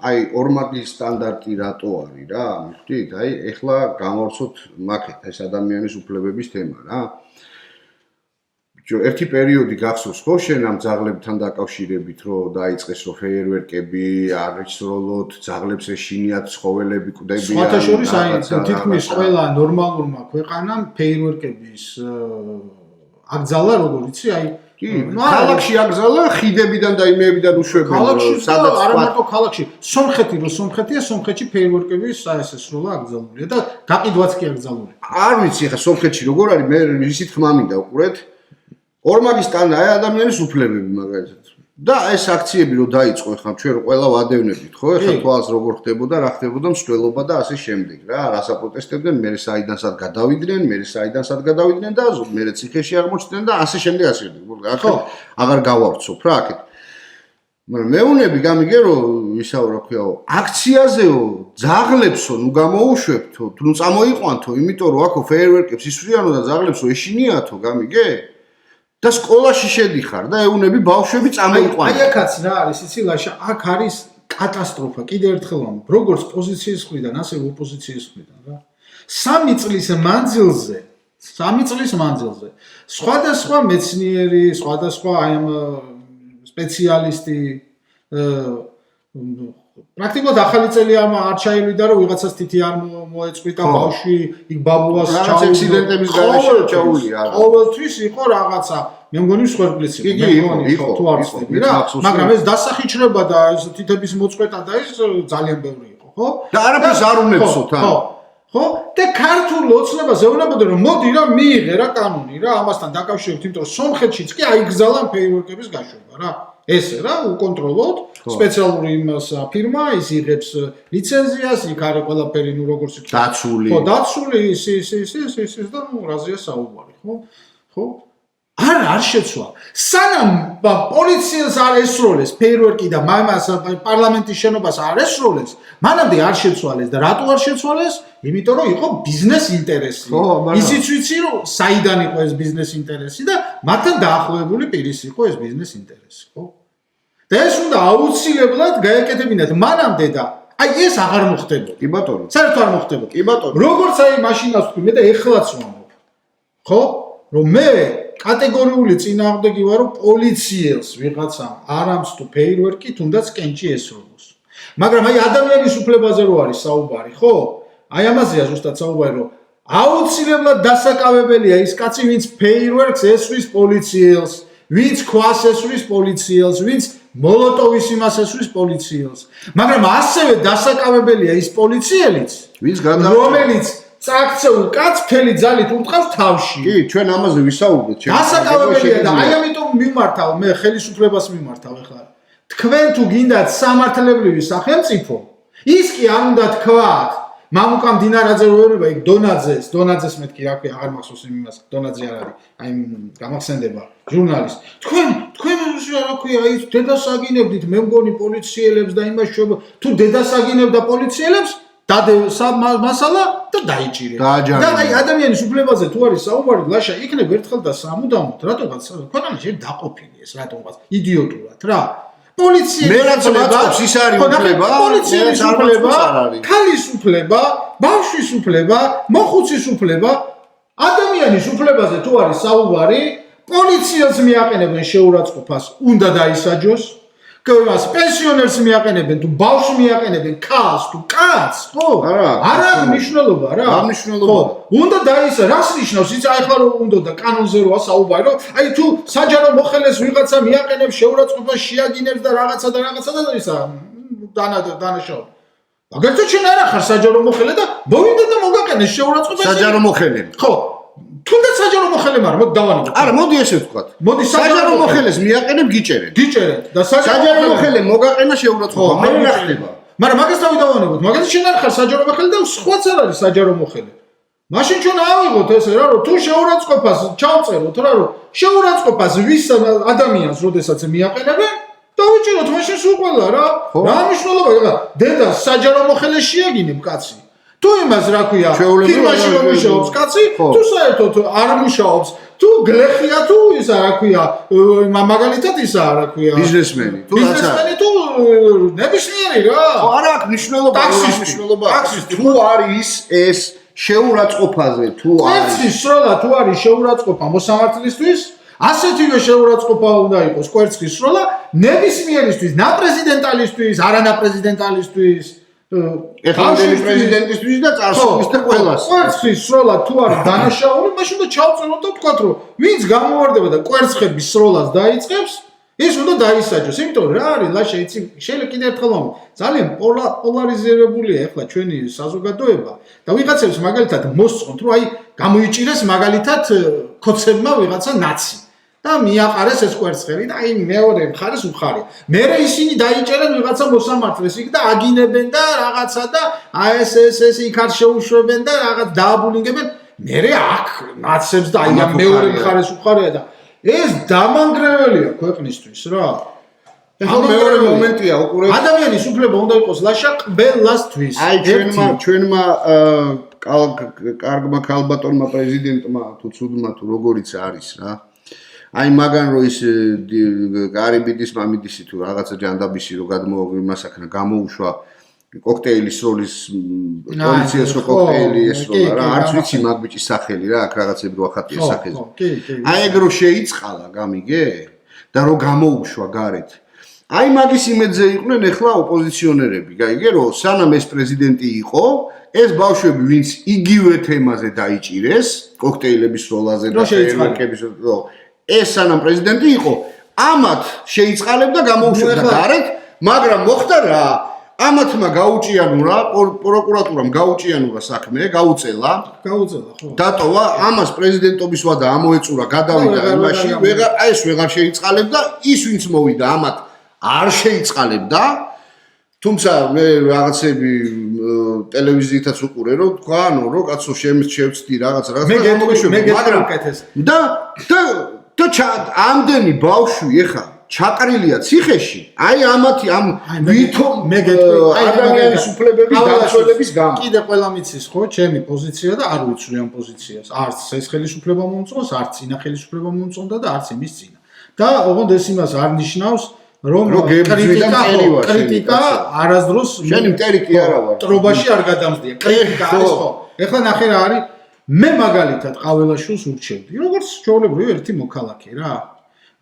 აი ორმაგის სტანდარტი რატო არის რა მიხვდით აი ახლა გამორცოთ მაგეთ ეს ადამიანის უფლებების თემა რა ერთი პერიოდი გახსოვს ხო შენ ამ ძაღლებთან დაკავშირებით რომ დაიწყეს რომ ფეიერვერკები არიცროლოთ ძაღლებს ეშინიათ ცხოველები კვდებიან სხვათა შორის აი თითქმის ყველა ნორმალურმა ქვეყანამ ფეიერვერკების აკძალა როგორ იცი აი ქალაქში აკძალა ხიდებიდან და იმეებიდან უშვებენ სადაც არა მარტო ქალაქში სომხეთი რო სომხეთია სომხეთში ფეიერვერკების ეს სროლა აკძალულია და გაყიდვაც კი აკძალული არ ვიცი ხა სომხეთში როგორ არის მე ისე თქმა მინდა უყურეთ ორმაგის სტანდარტი აი ადამიანის უფლებები მაგალითად და ეს აქციები რო დაიწყო ხა ჩვენ ყველა ვადევნებით ხო ეხლა თვალს როგორ ხდებოდა რა ხდებოდა მსვლელობა და ასე შემდეგ რა რას აპროტესტებდნენ მე საიდან სად გადავიდნენ და მე ციხეში აღმოჩნდნენ და ასე შემდეგ ასე შემდეგ აღარ გავავრცობ რა აქეთ მაგრამ მეუნები გამიგე რომ ისა რა ქვიაო აქციაზეო ძაღლებსო ნუ გამოუშვებთო ნუ წამოიყვანთო იმიტომ რომ აქო ფეიერვერკებს ისვრიანო და ძაღლებსო ეშინიათო გამიგე და სკოლაში შედიხარ და ეუნები ბავშვები წამოიყვანო. აი აქაც რა არის იცი ლაშა აქ არის კატასტროფა კიდევ ერთხელ ვამბობ როგორც პოზიციის მხრიდან ასე ოპოზიციის მხრიდან რა 3 წლის მანძილზე სხვადასხვა მეცნიერი სხვადასხვა აი ამ სპეციალისტი პრაქტიკულად ახალი წელი არ ჩაივიდა რომ ვიღაცას თითი არ მოეწყვიტა ბავშვი იქ ბაბუას ექსიდენტების გარეშე ჩაულია ყოველთვის იყო რაღაცა მე მგონი სვერგლიც იყო თუ არ ვწდები რა მაგრამ ეს დასახიჩრება და ეს თითების მოწყვეტა და ეს ძალიან ბევრი იყო ხო და არაფერს არ უნებსო თან ხო და ქართულ ოცნებას ეუბნებოდა რომ მოდი რა მიიღე რა კანონი რა ამასთან დაკავშირებით იმიტომ რომ სომხეთშიც კი აიგზალა ფეიერვერკების გაშვება რა ესე რა უკონტროლოთ სპეციალური იმას ფირმა ის იღებს ლიცენზიას იქ არის ყველაფერი ნუ როგორც იქ დაცული ხო დაცული ის და ნუ რაზეა საუბარი ხო არ შეცვალა. სანამ პოლიციას არ ესროლეს ფეირვერკი და მამას პარლამენტის შენობას არ ესროლეს, მანამდე არ შეცვალეს და რატო არ შეცვალეს? იმიტომ რომ იყო ბიზნეს ინტერესი. ისიც ვიცი რომ საიდან იყო ეს ბიზნეს ინტერესი და მათთან დაახლოებული პირის იყო ეს ბიზნეს ინტერესი, ხო? და ეს უნდა აუცილებლად გაეკეთებინათ მანამდე და აი ეს აღარ მოხდებოდა. კი ბატონო. საერთოდ არ მოხდებოდა. კი ბატონო. როგორც აი მაშინაც ვთქვი მე და ეხლაც ვამბობ. ხო? რომ მე კატეგორიული წინააღმდეგი ვარ რომ პოლიციელს ვიღაცამ არ ამს თუ ფეირვერკი თუნდაც კენჭი ესროლოს. მაგრამ აი ადამიანის უფლებაზე რო არის საუბარი, ხო? აი ამაზეა ზუსტად საუბარი რომ აუცილებლად დასაკავებელია ის კაცი ვინც ფეირვერკს ესვრის პოლიციელს, ვინც ქვას ესვრის პოლიციელს, ვინც მოლოტოვის იმას ესვრის პოლიციელს. მაგრამ ასევე დასაკავებელია ის პოლიციელიც, რომელიც წაქცეულ კაცს მთელი ძალით ურტყავს თავში. კი, ჩვენ ამაზე ვისაუბრეთ. დასაკავებელია და აი ამიტომ მიმართავ მე ხელისუფლებას მიმართავ ახლა. თქვენ თუ გინდათ სამართლებრივი სახელმწიფო, ის კი არ უნდა თქვათ მამუკა მდინარაძე რო ეუბნება იქ დონაძეს მეთქი რა ქვია აღარ მახსოვს იმას დონაძე არ არის აი გამახსენდება ჟურნალისტ თქვენ რა ქვია ის დედას აგინებდით მე მგონი პოლიციელებს და იმას შოება თუ დედას აგინებდა პოლიციელებს მასალა და დაიჭირეთ და აი ადამიანის უფლებაზე თუ არის საუბარი ლაშა იქნებ ერთხელ და სამუდამოდ რატომღაც ქვეყანაში დაყოფილი ეს რატომღაც იდიოტურად რა პოლიცია მე რაც მაწყობს ის არის უფლება პოლიციის უფლება ქალის უფლება ბავშვის უფლება მოხუცის უფლება ადამიანის უფლებაზე თუ არის საუბარი პოლიციას მიაყენებენ შეურაცხყოფას უნდა დაისაჯოს კაც პენსიონერს მიაყენებენ თუ ბავშვს მიაყენებენ ქალს თუ კაცს ხო არა მნიშვნელობა რა მნიშვნელობა უნდა დაისა რას ნიშნავს იცი ახლა რომ უნდა და კანონზე როა საუბარი რომ აი თუ საჯარო მოხელეს ვიღაცა მიაყენებს შეურაცხყოფას შეაგინებს და რაღაცა და ისა დანაშაული მაგალითად შენ არა ხარ საჯარო მოხელე და მოვიდა და მოგაყენეს შეურაცხყოფას საჯარო მოხელე ხო თუნდაც საჯარო მოხელე მაგრამ მოდი დავანებო არა მოდი ესე ვთქვათ მოდი საჯარო მოხელეს მიაყენებ გიჭერენ და საჯარო მოხელე მოგაყენა შეურაცხყოფა მე რა ხდება მაგრამ მაგას თავი დავანებოთ მაგალითად შენ არ ხარ საჯარო მოხელე და სხვაც არ არის საჯარო მოხელე მაშინ ჩვენ ავიღოთ ესე რა რომ თუ შეურაცხყოფას ჩავწეროთ რა რომ შეურაცხყოფას ვის ადამიანს როდესაც მიაყენებენ დავიჭიროთ მაშინ სულ ყველა რა მნიშვნელობა დედა საჯარო მოხელე შეაგინებ კაცი თუ იმას რა ქვია ფირმაში მუშაობს კაცი თუ საერთოდ არ მუშაობს თუ გლეხია თუ ისა რა ქვია მაგალითად ისა რა ქვია ბიზნესმენი თუ ნებისმიერი რა არა აქვს მნიშვნელობა ტაქსისტი თუ არის ეს შეურაცხყოფაზე თუ არის სროლა თუ არის შეურაცხყოფა მოსამართლისთვის ასეთივე შეურაცხყოფა უნდა იყოს კვერცხის სროლა ნებისმიერისთვის ნაპრეზიდენტალისთვის არანაპრეზიდენტალისთვის ეხანდელი პრეზიდენტისთვის და წარსულს და ყველას. კვერცხის სროლა თუ არის დანაშაული, მაშინ უნდა ჩავწეროთ და ვთქვათ, რომ ვინც გამოვარდება და კვერცხების სროლას დაიწყებს, ის უნდა დაისაჯოს. იმიტომ რა არის, ლაშა, იცი, შეიძლება კიდევ ერთხელ ვამბობ, ძალიან პოლარიზირებულია ახლა ჩვენი საზოგადოება და ვიღაცებს მაგალითად მოსწონთ, რომ აი გამოიჭირეს მაგალითად ქოცებმა ვიღაცა ნაცი. და მიაყარეს ეს კვერცხები და აი მეორე მხარეს უხარია. მერე ისინი დაიჭერენ ვიღაცა მოსამართლეს იქ და აგინებენ და რაღაცა და აი ეს იქ არ შეუშვებენ და რაღაც დააბულინგებენ. მერე აქ ნაცებს და აი ამ მეორე მხარეს უხარია და ეს დამანგრეველია ქვეყნისთვის რა. ახლა მეორე მომენტია უყურეთ ადამიანის უფლება უნდა იყოს ლაშა ყველასთვის. აი ჩვენმა კარგმა ქალბატონმა პრეზიდენტმა თუ ცუდმა თუ როგორიც არის რა. აი მაგან რო ის გარიბიდის მამიდისი თუ რაღაცა ჯანდაბისი რო გადმოიმასაქნა გამოუშვა კოქტეილის როლის პოლიციას რო კოქტეილი ესროლა რა არც ვიცი მაგ ბიჭის სახელი რა აქ რაღაცები რო ახატია სახეზე აი ეგ რო შეიწყალა გამიგე და რო გამოუშვა გარეთ აი მაგის იმედზე იყვნენ ახლა ოპოზიციონერები გაიგე რომ სანამ ეს პრეზიდენტი იყო ეს ბავშვები ვინც იგივე თემაზე დაიჭირეს კოქტეილების როლაზე და ფეირვერკების რო ეს სანამ პრეზიდენტი იყო, ამათ შეიწყალებდა გამოუშვებდა გარეთ, მაგრამ მოხდა რა, ამათმა გაუჭიანურა, პროკურატურამ გაუჭიანურა საქმე, გაუწელა, ხო. დატოვა, ამას პრეზიდენტობის ვადა ამოეწურა, გადავიდა იმაში, ეს ვეღარ შეიწყალებდა, ის ვინც მოვიდა, ამათ არ შეიწყალებდა. თუმცა მე რაღაცები ტელევიზიითაც უყურე რომ თქვა, ანუ რომ კაცო შევწდი რაღაც მე გეტყვი, მაგრამ და ამდენი ბავშვი ეხა ჩაყრილია ციხეში, აი ამათი ამ ვითომ მე გეტყვი, ადამიანის უფლებების დაცველების გამო. კიდე ყველა მიცის ხო, ჩემი პოზიცია და არ ვიცვლი ამ პოზიციას. არც ეს ხელისუფლება მომწონს, არც წინა ხელისუფლება მომწონდა და არც იმის წინა. და ოღონდ ეს იმას არ ნიშნავს, რომ კრიტიკა არასდროს შენი მტერი კი არა ვარ. ტრობაში არ გადამზდია. კრიტიკა არის ხო? ეხლა ნახე რა არის? მე მაგალითად ყაველაშვილს ურჩევდი. როგორც ჩვეულებრივი ერთი მოქალაქე რა.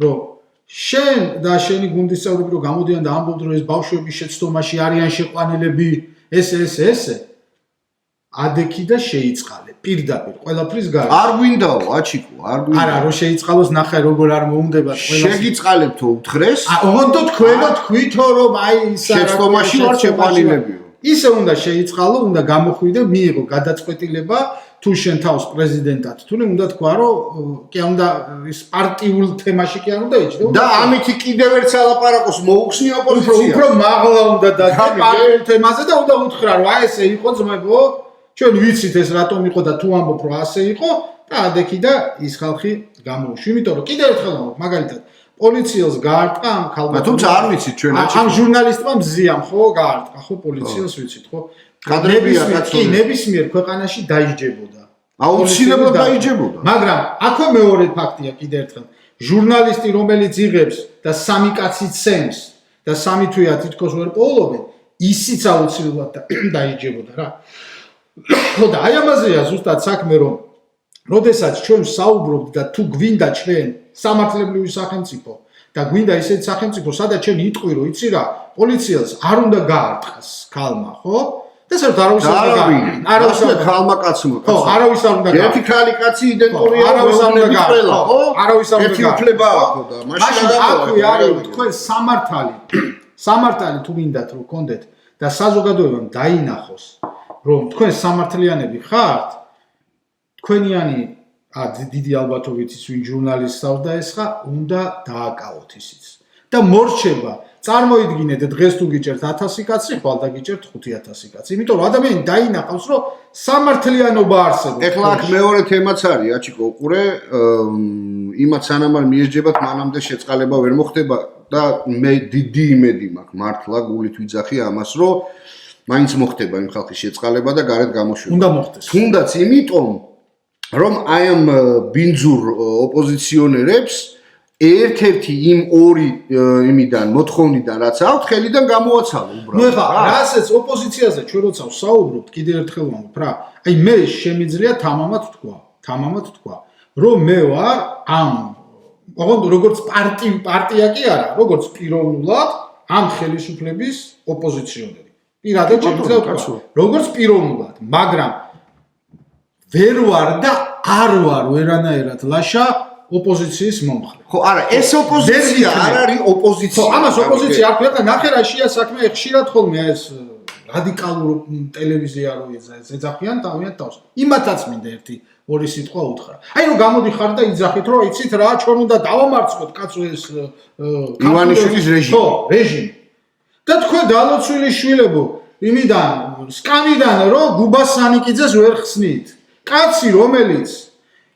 რომ შენ და შენი გუნდის წევრები რომ გამოდიან და ამბობდნენ რომ ეს ბავშვები შეცდომაში არიან შეყვანილები, ესე ადექი და შეიწყალე. პირდაპირ ყველაფრის გარდა. არ გვინდაო, აჩიკო, არ გვინდა. არა, რომ შეიწყალოს ნახე როგორ არ მოუნდებათ ყველას. შეგიწყალებთო უთხრეს? ოღონდ თქვენო თქვითო რომ აი ის შეცდომაში ვარ შეყვანილებიო. ისე უნდა შეიწყალო, უნდა გამოხვიდე, მიიღო გადაწყვეტილება თუ შენ თავს პრეზიდენტად თუნე უნდა თქვა რომ კი უნდა ის პარტიულ თემაში კი არ უნდა იჭდე და ამითი კიდევ ერთ სალაპარაკოს მოუხსნი ოპოზიცია. უფრო მაღლა უნდა დადგე პარტიულ თემაზე და უნდა უთხრა რომ აი ესე იყო ძმებო, ჩვენ ვიცით ეს რატომ იყო და თუ ამბობ რომ ასე იყო და ადექი და ის ხალხი გამოუშვი. იმიტომ რომ კიდევ ერთხელ მაგალითად პოლიციელს გაარტყა ამ ხალხმა. თუმცა არ ვიცით ჩვენ ამ ჟურნალისტმა მზიამ ხო გაარტყა ხო პოლიციელს ვიცით ხო? კადრებია კაცო. ნებისმიერ ქვეყანაში დაიჯებოდა. აუცილებლად დაიჯებოდა. მაგრამ აქვე მეორე ფაქტია კიდევ ერთხელ. ჟურნალისტი რომელიც იღებს და სამი კაცი ცემს და სამი თვეა თითქოს ვერ პოულობენ, ისიც აუცილებლად დაიჯებოდა რა. ხო და აი ამაზეა ზუსტად საქმე რომ როდესაც ჩვენ საუბრობთ და თუ გვინდა ჩვენ სამართლებრივი სახელმწიფო და გვინდა ისეთი სახელმწიფო, სადაც ჩვენ იტყვი რომ იცი რა, პოლიციელს არ უნდა გაარტყას ქალმა, ხო? და საერთოდ არავის არ უნდა გაარტყას. არავის არ ქალმა კაცმა. ხო, არავის არ უნდა გაარტყას. ერთი ქალი კაცი იდენტურია, არავის არ უნდა გაარტყას. ხო? არავის არ უნდა ერთი უფლება აქვს და მაშინ აქვე არის თქვენ სამართალი თუ გინდათ რომ გქონდეთ და საზოგადოებამ დაინახოს რომ თქვენ სამართლიანები ხართ, თქვენიანი დიდი ალბათობით ის ვინ ჟურნალისტს და ესხა უნდა დააკავოთ ისიც. და მორჩება წარმოიდგინეთ დღეს თუ გიჭერთ 1000 კაცი, ხვალ და გიჭერთ 5000 კაცი. იმიტომ რომ ადამიანი დაინახავს რომ სამართლიანობა არსებობს. ეხლა აქ მეორე თემაც არის, აჩიკო, უყურე, იმათ სანამ არ მიესჯებათ, მანამდე შეწყალება ვერ მოხდება და მე დიდი იმედი მაქვს მართლა გულით ვიძახი ამას, რომ მაინც მოხდება იმ ხალხის შეწყალება და გარეთ გამოშვება. უნდა მოხდეს. თუნდაც იმიტომ რომ აი ამ ბინძურ ოპოზიციონერებს ერთ-ერთი იმ ორი იმიდან მოთხოვნიდან რაც აქვს ხელიდან გამოაცალო უბრალოდ. ნუ ეხლა რასაც ოპოზიციაზე ჩვენ როცა ვსაუბრობთ, კიდევ ერთხელ ვამბობ რა. აი მე შემიძლია თამამად თქვა, რომ მე ვარ ამ ოღონდ როგორც პარტია კი არა, როგორც პიროვნულად ამ ხელისუფლების ოპოზიციონერი. პირადად შემიძლია თქვა, როგორც პიროვნულად, მაგრამ ვერ ვარ და არ ვარ ვერანაირად ლაშა ოპოზიციის მომხრე. ხო, არა, ეს ოპოზიცია არ არის ოპოზიცია. ხო, ამას ოპოზიცია არ ქვია და ნახე რა შეა საქმე, ხშირად ხოლმე ეს რადიკალურ ტელევიზია რო ეძახიან თავიანთ თავს. იმათაც მინდა ერთი ორი სიტყვა უთხრა. აი რომ გამოდიხარ და იძახით რომ იცით რა, ჩვენ უნდა დავამარცხოთ კაცო ეს ივანიშვილის რეჟიმი. ხო, რეჟიმი. და თქვენ დალოცვილი შვილებო, იმიდან სკამიდან რომ გუბას სანიკიძეს ვერ ხსნით. კაცი რომელიც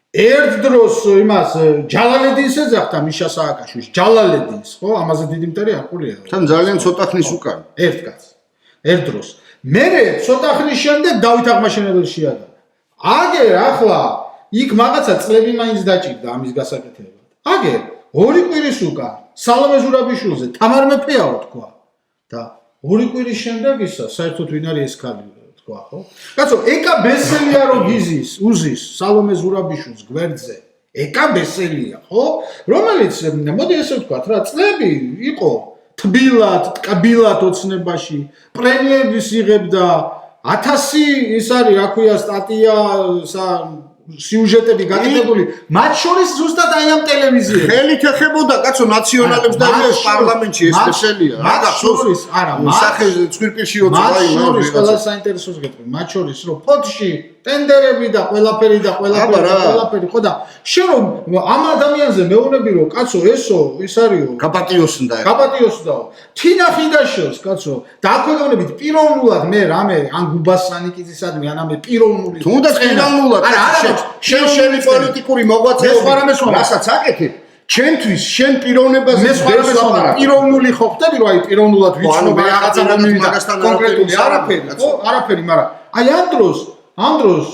ერთ დროს იმას ჯალალედინს ეძახდა მიშა სააკაშვილს, ჯალალედინს, ხო, ამაზე დიდი მტერი არ ყოლია. თან ძალიან ცოტა ხნის უკან. ერთ კაცს. ერთ დროს. მერე ცოტა ხნის შემდეგ დავით აღმაშენებელს შეადარა. აგერ ახლა იქ რაღაცა წლები მაინც დაჭირდა ამის გასაკეთებლად. აგერ ორი კვირის უკან სალომე ზურაბიშვილზე თამარ მეფეაო თქვა და ორი კვირის შემდეგ ისა საერთოდ ვინ არის ეს ქალი თქვა ხო? კაცო, ეკა ბესელია რო გიზის, უზის სალომე ზურაბიშვილს გვერდზე. ეკა ბესელია, ხო? რომელიც მოდი ესე ვთქვათ რა, წლები იყო თბილად, ტკბილად ოცნებაში, პრემიების იღებდა 1000 ის არის, რა ქვია, სტატია, სიუჟეტები გაკეთებული, მათ შორის ზუსტად აი ამ ტელევიზიაზე. ხელით ეხებოდა კაცო ნაციონალებს და ეს პარლამენტში ეს სპეციალია. მათ შორის, არა, სახე ცვირპილში როცა მათ შორის ყველა საინტერესოს გეტყვი, მათ შორის რომ ფოთში ტენდერები და ყველაფერი ხო და შენ რომ ამ ადამიანზე მეუბნები რომ კაცო ესო ის არისო გაპატიოსდაო თინახი და შევს კაცო და აქვეყნებით პიროვნულად მე რამე ან გუბას სანიკიძისადმი ან ამე პიროვნული თუნდაც პიროვნულად შენ შენი პოლიტიკური მოღვაწეობა რასაც აკეთებ ჩემთვის შენ პიროვნებაზე მე სხვა პიროვნული ხო ხდები რომ აი პიროვნულად ვიცნობ რაღაცა მომივიდა კონკრეტული არაფერი მაგრამ აი ამ დროს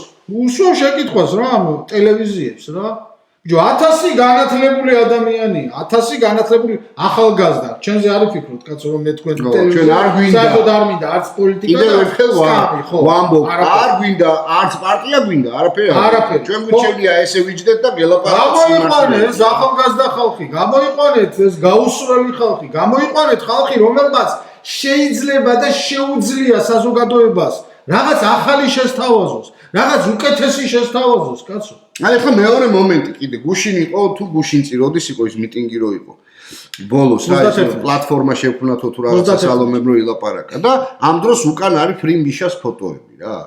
უშო შეკითხვას რა ამ ტელევიზიებს რა ბიჭო 1000 განათლებული ადამიანია 1000 განათლებული ახალგაზრდა ჩვენზე არ ვფიქრობთ კაცო რომ მე თქვენ ტელევიზია საერთოდ არ მინდა არც პოლიტიკა და ვამბობ არ გვინდა არც პარტია გვინდა არაფერი ჩვენ გვიჩენია ესე ვიჯდეთ და გელაპარაკოთ გამოიყვანეთ ახალგაზრდა ხალხი გამოიყვანეთ ეს გაუსროლი ხალხი გამოიყვანეთ ხალხი რომელსაც შეიძლება და შეუძლია საზოგადოებას რაღაც ახალი შესთავაზოს რაღაც უკეთესი შესთავაზოს კაცო აი ხა მეორე მომენტი კიდე გუშინ იყო თუ გუშინწი როდის იყო ის მიტინგი რო იყო ბოლოს რა ის პლატფორმა შევქმნათო თუ რაღაცა სალომებრო ილაპარაკა და ამ დროს უკან არის ფრიმბიშას ფოტოები რა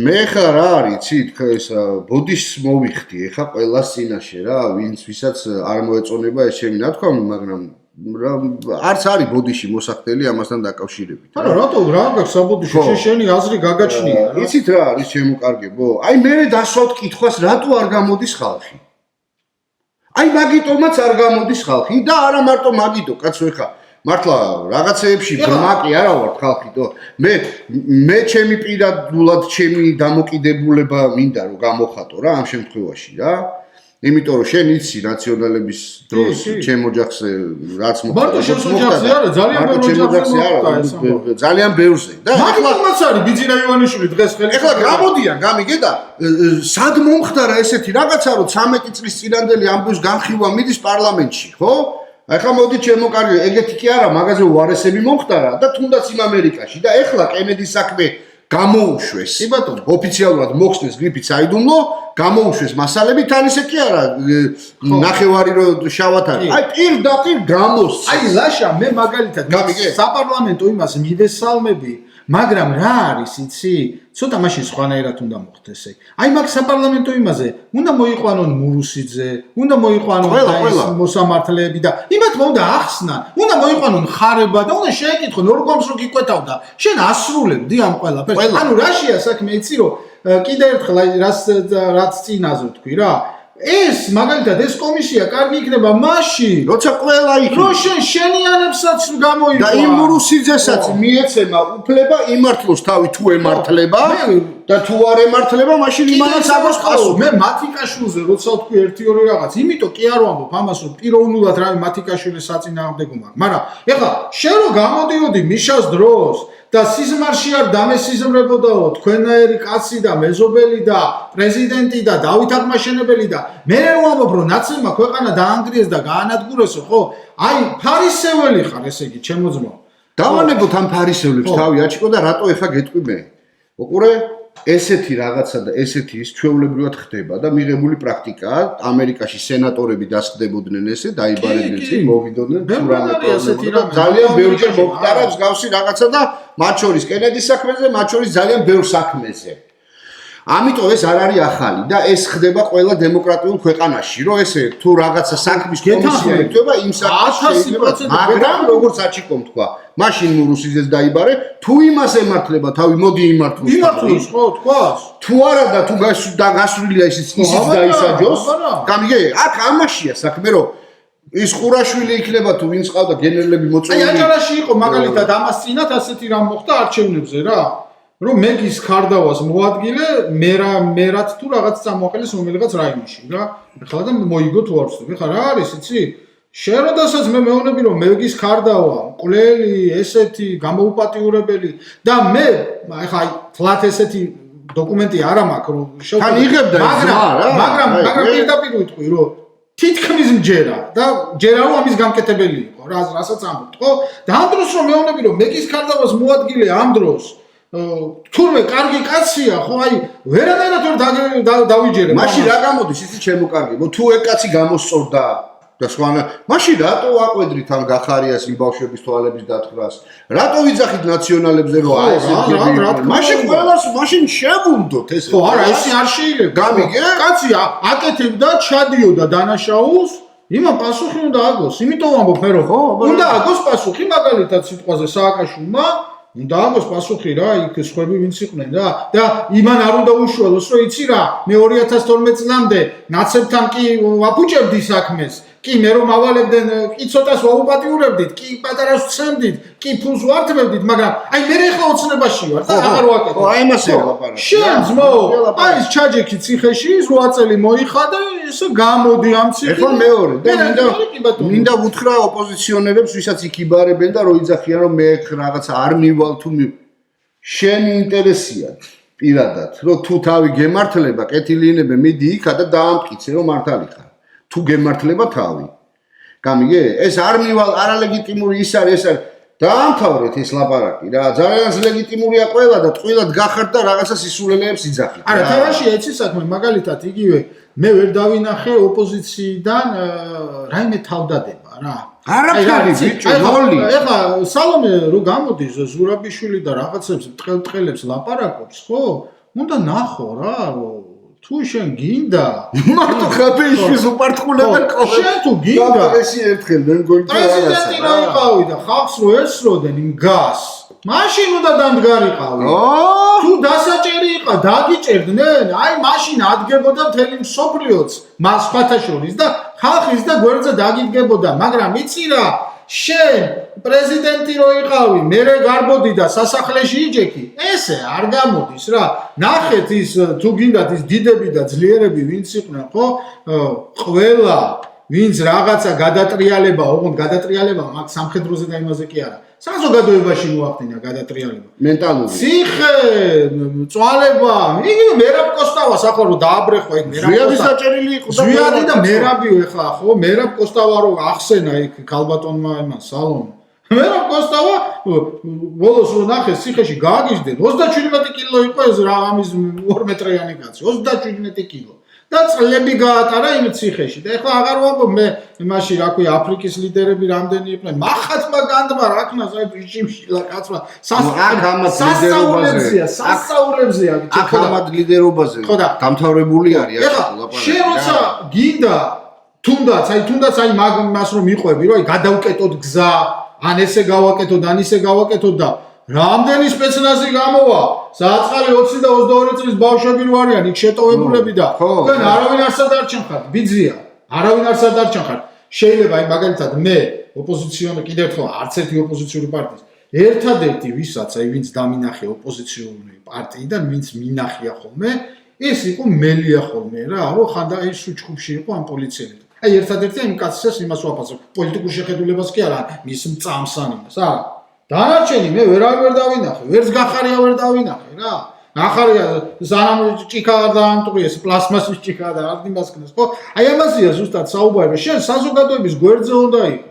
მე ხა რა არის იცით ხა ეს ბოდიშს მოვიხდი ხა ყველას წინაშე რა ვისაც არ მოეწონება ეს ჩემი ნათქვამი მაგრამ არც არის ბოდიში მოსახდელი ამასთან დაკავშირებით. არა, რატო რა გაქვს საბოდიში? შენი აზრი გაგაჩნია რა. იცით რა არის შემოკარგებო? აი მე დასვავთ კითხვას, რატო არ გამოდის ხალხი? აი მაგიტომაც არ გამოდის ხალხი და არა მარტო მაგიტო, კაცო ეხა მართლა რაღაცეებში ბმაკი არა ვარ ხალხითო. მე ჩემი პირადულად ჩემი დამოკიდებულება მინდა რომ გამოხატო რა ამ შემთხვევაში რა. იმიტომ რომ შენ იცი რაციონალების დროს ჩემ ოჯახზე რაც მოხდა. მარტო შენ ოჯახზე არა, ძალიან ბევრი ოჯახზე მოხდა. ძალიან ბევრზე. და მაგიტომაც არის ბიძინა ივანიშვილი დღეს ხელი. ეხლა გამოდიან, გამიგედა, სად მომხდარა ესეთი რაღაცა რომ 13 წლის წინანდელი ამბობს განხილვა მიდის პარლამენტში, ხო? ეხლა მოდი ჩემო კარგი, ეგეთი კი არა, მაგაზე უარესები მომხდარა და თუნდაც იმ ამერიკაში და ეხლა კენედის საქმე გამოუშვეს. კი ბატონო, ოფიციალურად მოხსნეს გრიფით საიდუმლო, გამოუშვეს მასალები, თან ისე კი არა, ნახევარი რო შავად არის. აი პირდაპირ გამოსცეს. აი ლაშა, მე მაგალითად საპარლამენტო იმას მივესალმები, მაგრამ რა არის, იცი? ცოტა მაშინ სხვანაირად უნდა მოხდეს ეგ. აი მაგ საპარლამენტო იმაზე, უნდა მოიყვანონ მურუსიძე, უნდა მოიყვანონ ეს მოსამართლეები და იმათ უნდა ახსნან, უნდა მოიყვანონ ხარება და უნდა შეეკითხონ ორგანოს რო გიკვეთავდა. შენ ასრულებდი ამ ყველაფერს. ანუ რაშია საქმე, იცი რომ კიდე ერთხელ აი რაც წინაზე თქვი რა. ეს მაგალითად ეს კომისია კარგი იქნება მაშინ, როცა ყველა იქნება. რო შენიანებსაც გამოიყვან. და იმ მურუსიძესაც მიეცემა უფლება იმართლოს თავი თუ ემართლება და თუ არ ემართლება, მაშინ იმანაც აქვს პასუხი. მე მათიკაშვილზე როცა ვთქვი 1-2 რაღაც, იმიტომ კი არ ვამბობ ამას, რომ პიროვნულად რავი მათიკაშვილის საწინააღმდეგო მაქვს, მაგრამ ეხლა შენ რო გამოდიოდი მიშას დროს და სიზმარში არ დამესიზმრებოდაო თქვენაერი კაცი და მეზობელი და პრეზიდენტი და დავით აღმაშენებელი და მე ვამბობ რომ ნაცემმა ქვეყანა დაანგრიეს და გაანადგურესო ხო? აი ფარისეველი ხარ ესე იგი ჩემო ძმაო. დავანებოთ ამ ფარისევლებს თავი აჩიკო და რატო ეხა გეტყვი მე? უყურე ესეთი რაღაცა და ესეთი ის ჩვეულებრივად ხდება და მიღებული პრაქტიკაა. ამერიკაში სენატორები დასხდებოდნენ ესე, დაიბარებდნენ წინ, მოვიდოდნენ თუ რამე პრობლემა. ძალიან ბევრჯერ მოხდარა მსგავსი რაღაცა და მათ შორის კენედის საქმეზე, მათ შორის ძალიან ბევრ საქმეზე. ამიტომ ეს არ არის ახალი და ეს ხდება ყველა დემოკრატიულ ქვეყანაში, რომ ესე თუ რაღაცა საქმის კომისია იქნება, იმ საქმეს შეიძლება, მაგრამ როგორც აჩიკომ თქვა, მაშინ მურუსიძეს დაიბარე, თუ იმას ემართლება თავი, მოდი იმართლოს. იმართლოს ხო, თქვას? თუ არა და თუ გასვლილია ისიც დაისაჯოს, გამიგე, აქ ამაშია საქმე, რომ ის ყურაშვილი იქნება თუ ვინც ყავდა გენერლები მოწვეული. აი აჭარაში იყო მაგალითად ამას წინათ ასეთი რამ მოხდა არჩევნებზე რა. რომ მეგის ქარდავას მოადგილე მერად თუ რაღაც წამოაყენეს რომელიღაც რაიონში რა. ეხლა და მოიგო თუ არ ვცდები. ხა რა არის იცი? შენ როდესაც მე მეუბნები რომ მეგის ქარდავა, მკვლელი, ესეთი გამოუპატიურებელი და მე ეხლა აი თლათ ესეთი დოკუმენტი არა მაქვს რომ თან იღებდა მაგრამ პირდაპირ ვიტყვი რომ თითქმის მჯერა და ჯერა რომ ამის გამკეთებელი იყო რასაც ამბობთ ხო? და ამ დროს რომ მეუბნები რომ მეგის ქარდავას მოადგილე ამ დროს თურმე კარგი კაცია ხო აი ვერანაირად ვერ დავიჯერებ მაშინ რა გამოდის ისი ჩემო კარგი თუ ეგ კაცი გამოსწორდა და სხვანა მაშინ რატო აყვედრით ამ გახარიას იმ ბავშვების თვალების დათხრას რატო ვიძახით ნაციონალებზე რომ აი ეს მაშინ ყველას მაშინ შევუნდოთ ეს ხო არა ეს არ შეიძლება გამიგე კაცი აკეთებდა ჩადიოდა დანაშაულს იმან პასუხი უნდა აგოს იმიტომ ვამბობ მე რომ უნდა აგოს პასუხი მაგალითად სიტყვაზე სააკაშვილმა უნდა აგოს პასუხი რა, იქ სხვები ვინც იყვნენ რა. და იმან არ უნდა უშველოს, რომ იცი რა, მე 2012 წლამდე ნაცებთან კი ვაფუჭებდი საქმეს. კი მე რომ ავალებდნენ, კი ცოტას ვაუპატიურებდით, კი პატარას ვცემდით, კი ფულს ვართმევდით, მაგრამ აი მე ახლა ოცნებაში ვარ და აღარ ვაკეთებ. აი იმასე ლაპარაკი. შენ ძმო, აი ეს ჩაჯექი ციხეში, 8 წელი მოიხადა, ესე გამოდი ამ ციხიდან. ეხლა მეორე და მინდა ვუთხრა ოპოზიციონერებს, ვისაც იქ იბარებენ და რო იძახიან რომ მე რაღაცა არ მივალ თუ შენი ინტერესია პირადად, რომ თუ თავი გემართლება, კეთილინებე მიდი იქა და დაამტკიცე რომ მართალი ხარ. თუ გემართლება თავი. გამიგე? ეს არ მივალ არალეგიტიმური ის არის, ეს არის. დაამთავრეთ ეს ლაპარაკი რა. ძალიან ლეგიტიმურია ყველა და ტყუილად გახართ და რაღაცა სისულელეებს იძახით. არა, თავაში ეცი საქმე, მაგალითად იგივე მე ვერ დავინახე ოპოზიციიდან რაიმე თავდადება რა. არაფერი ბიჭო, ნოლი. ეხლა სალომე რო გამოდის ზურაბიშვილი და რაღაცებს ტყელებს ლაპარაკობს, ხო? უნდა ნახო რა, თუ შენ გინდა მარტო ხაფეიშვის უპარტყულებენ ყოველ. შენ თუ გინდა ეს ერთხელ მე მგონი პრეზიდენტი რა იყავი და ხალხს რო ესროდნენ იმ გას. მაშინ უნდა დამდგარიყავი. თუ დასაჭერი იყო, დაგიჭერდნენ, აი მაშინ ადგებოდა მთელი მსოფლიოც, მას სხვათა შორის და ხალხის და გვერდზე დაგიდგებოდა, მაგრამ იცი რა, შენ პრეზიდენტი რო იყავი, მერე გარბოდი და სასახლეში იჯექი, ესე არ გამოდის რა. ნახეთ ის თუ გინდათ ის დიდები და ძლიერები ვინც იყვნენ, ხო? ყველა ვინც რაღაცა გადატრიალება, ოღონდ გადატრიალება მაგ სამხედროზე და იმაზე კი არა. საზოგადოებაში მოახდინა გადატრიალება. მენტალური. ციხე, წვალება, იგივე მერაბ კოსტავას ახლა რო დააბრეხვა იქ მერაბ ზვიადი საჭერილი იყო და ზვიადი და მერაბიო ეხლა ხო მერაბ კოსტავა რო ახსენა იქ ქალბატონმა იმან სალონმა. მერაბ კოსტავა ბოლოს რო ნახეს ციხეში გააგიჟდნენ 37 კილო იყო ეს რა ამის 2 მეტრიანი კაცი 37 კილო. და წლები გაატარა იმ ციხეში და ეხლა აღარ ვამბობ მე იმაში რა ქვია აფრიკის ლიდერები რამდენი იყვნენ მახატმა განდმა რა ქნას აი ჭიმშილა კაცმა სასწაულებზეა აქ ამად ლიდერობაზე დამთავრებული არის ეხლა შენ როცა გინდა თუნდაც აი მას რომ მიყვები რომ აი გადავკეტოთ გზა ან ესე გავაკეთოთ ან ისე გავაკეთოთ და რამდენი სპეცნაზი გამოვა საწყალი 20 და 22 წლის ბავშვები რო არიან იქ შეტოვებულები და თქვენ არავინ არ სადარჩენხართ ბიძია არავინ არ სადარჩენხართ შეიძლება აი მაგალითად მე ოპოზიციონერი კიდევ ერთხელ არც ერთი ოპოზიციური პარტიის ერთადერთი ვისაც აი ვინც დამინახე ოპოზიციური პარტიიდან ვინც მინახია ხოლმე ეს იყო მელია ხოლმე რა რო ხანდა აი სუჩხუბში იყო ამ პოლიციელები აი ერთადერთი იმ კაცს იმას ვაფასებ პოლიტიკურ შეხედულებას კი არა მის მწამს ან იმას არა დანარჩენი მე ვერ დავინახე, ვერც გახარია ვერ დავინახე რა. ახარია სანამ ჭიქა დაამტყიეს, პლასმასის ჭიქა და არ იმასკნეს, ხო? აი ამაზეა ზუსტად საუბარი, შენ საზოგადოების გვერდზე უნდა იყო.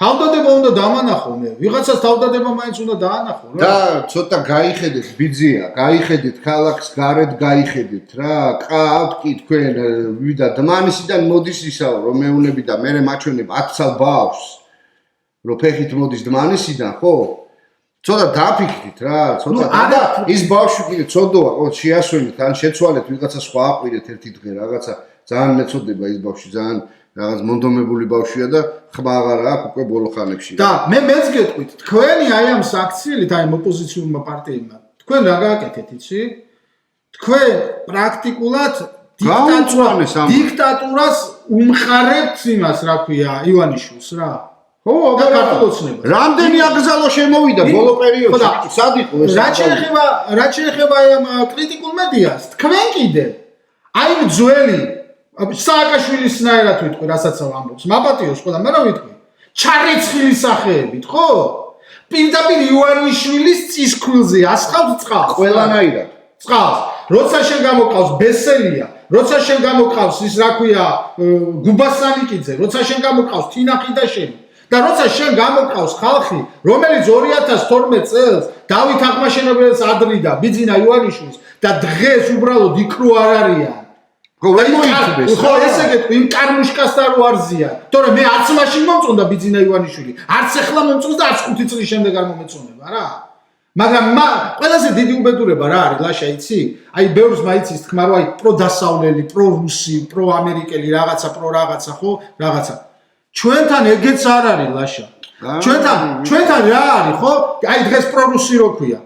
თავდადება უნდა დამანახო მე, ვიღაცას თავდადება მაინც უნდა დაანახო რა. და ცოტა გაიხედეთ ბიძია, გაიხედეთ ქალაქს გარეთ გაიხედეთ რა. ყავთ კი თქვენ ვიდა დმანისიდან მოდის ისაო რომ მეუნები და მე მაჩვენებ 10 წელ ბავშვს. რო ფეხით მოდის დმანისიდან, ხო? ცოტა დაფიქრით რა, ცოტა და ის ბავშვი კიდე ცოდოა, ხო, შეასვენეთ, ან შეცვალეთ ვიღაცა სხვა აყვირეთ ერთი დღე რაღაცა, ძალიან მეწოდება ის ბავშვი, ძალიან რაღაც მონდომებული ბავშვია და ხმა აღარ აქვს უკვე ბოლო ხანებში. და მეც გეტყვით, თქვენი აი ამ საქციელით, აი ოპოზიციურმა პარტიებმა, თქვენ რა გააკეთეთ, იცი? თქვენ პრაქტიკულად დიქტატურას უმხარებთ იმას, რა ქვია, ივანიშვილს რა. ხო, და კარტულოცნება. რამდენი აკრძალო შემოვიდა ბოლო პერიოდში? სად იყო ეს? რა შეიძლება ამ კრიტიკულ მედიას? თქვენ კიდე. აი ძველი სააკაშვილის ნაირად ვიტყვი, რასაც ამბობს. მაპატიოს ყველა, მე რა ვიტყვი? ჩარეცხილის სახეებით, ხო? პირდაპირ ივანიშვილის წისქვილზე ასხავთ წყალს. ყველანაირად. წყალს. როცა შენ გამოყავს ბესელია, როცა შენ გამოყავს ის რა ქვია გუბასანიკიძე, როცა შენ გამოყავს თინახი და შენ და როცა შენ გამოყავს ხალხი, რომელიც 2012 წელს დავით აღმაშენებელს ადრიდა ბიძინა ივანიშვილს და დღეს უბრალოდ იქ რო არ არიან. ხო, ვერ მოიწდეს. ხო, ესე გეტყვი, იმ კარმუშკასთან რო არზიან. თორე მე არც მაშინ მომწონდა ბიძინა ივანიშვილი. არც ახლა მომწონს და არც 5 წლის შემდეგ არ მომეწონება რა. მაგრამ ყველაზე დიდი უბედურება რა არის ლაშა იცი? აი ბევრს მაიცის თქმა რომ აი პროდასავლელი, პრორუსი, პროამერიკელი რაღაცა, ხო? რაღაცა. ჩვენთან ეგეც არ არის ლაშა. ჩვენთან რა არის, ხო? აი დღეს პრორუსი რო ქვია.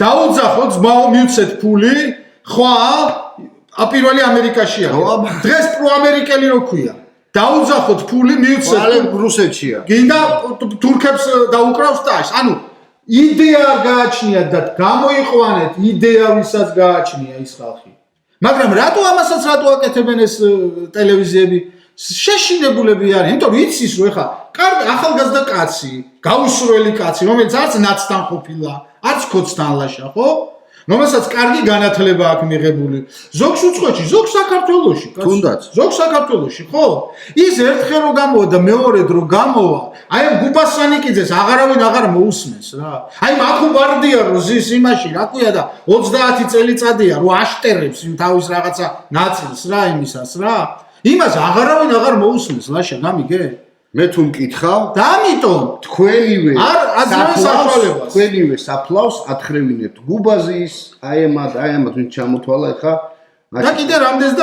დაუძახოთ ძმაო, მივცეთ ფული, ხვალ, პირველი ამერიკაშია. დღეს პროამერიკელი რო ქვია. დაუძახოთ ფული, მივცეთ. ყალებ რუსეთშია. გინდა თურქებს დაუკრავს ტაშს. ანუ იდეა არ გააჩნიათ და გამოიყვანეთ იდეა ვისაც გააჩნია ის ხალხი. მაგრამ რატო აკეთებენ ეს ტელევიზიები? შეშინებულები არიან, იმიტომ რომ იცის რომ ეხა კარგი ახალგაზრდა კაცი, გაუსრველი კაცი, რომელიც არც ნაცთან ყოფილა, არც ქოცთან ლაშა, ხო? რომელსაც კარგი განათლება აქვს მიღებული. ზოგს უცხოეთში, ზოგ საქართველოში, კაცო. თუნდაც. ზოგ საქართველოში, ხო? ის ერთხელ რო გამოვა და მეორედ რო გამოვა, აი ამ გუბასანიკიძეს აღარ მოусმენს რა. აი მახუბარდია რო ზის იმაში, რა ქვია და 30 წელიწადია რო აშტერებს იმ თავის რაღაცა ნაწილს რა იმისას რა. იმას აღარ მოусმენს ლაშა, გამიგე? მე თუ მკითხავ და ამიტომ თქვენივე საშუალებას თქვენივე საფლავს ათხრევინებთ გუბაზის აემად ვინ ჩამოთვალა ხა და კიდე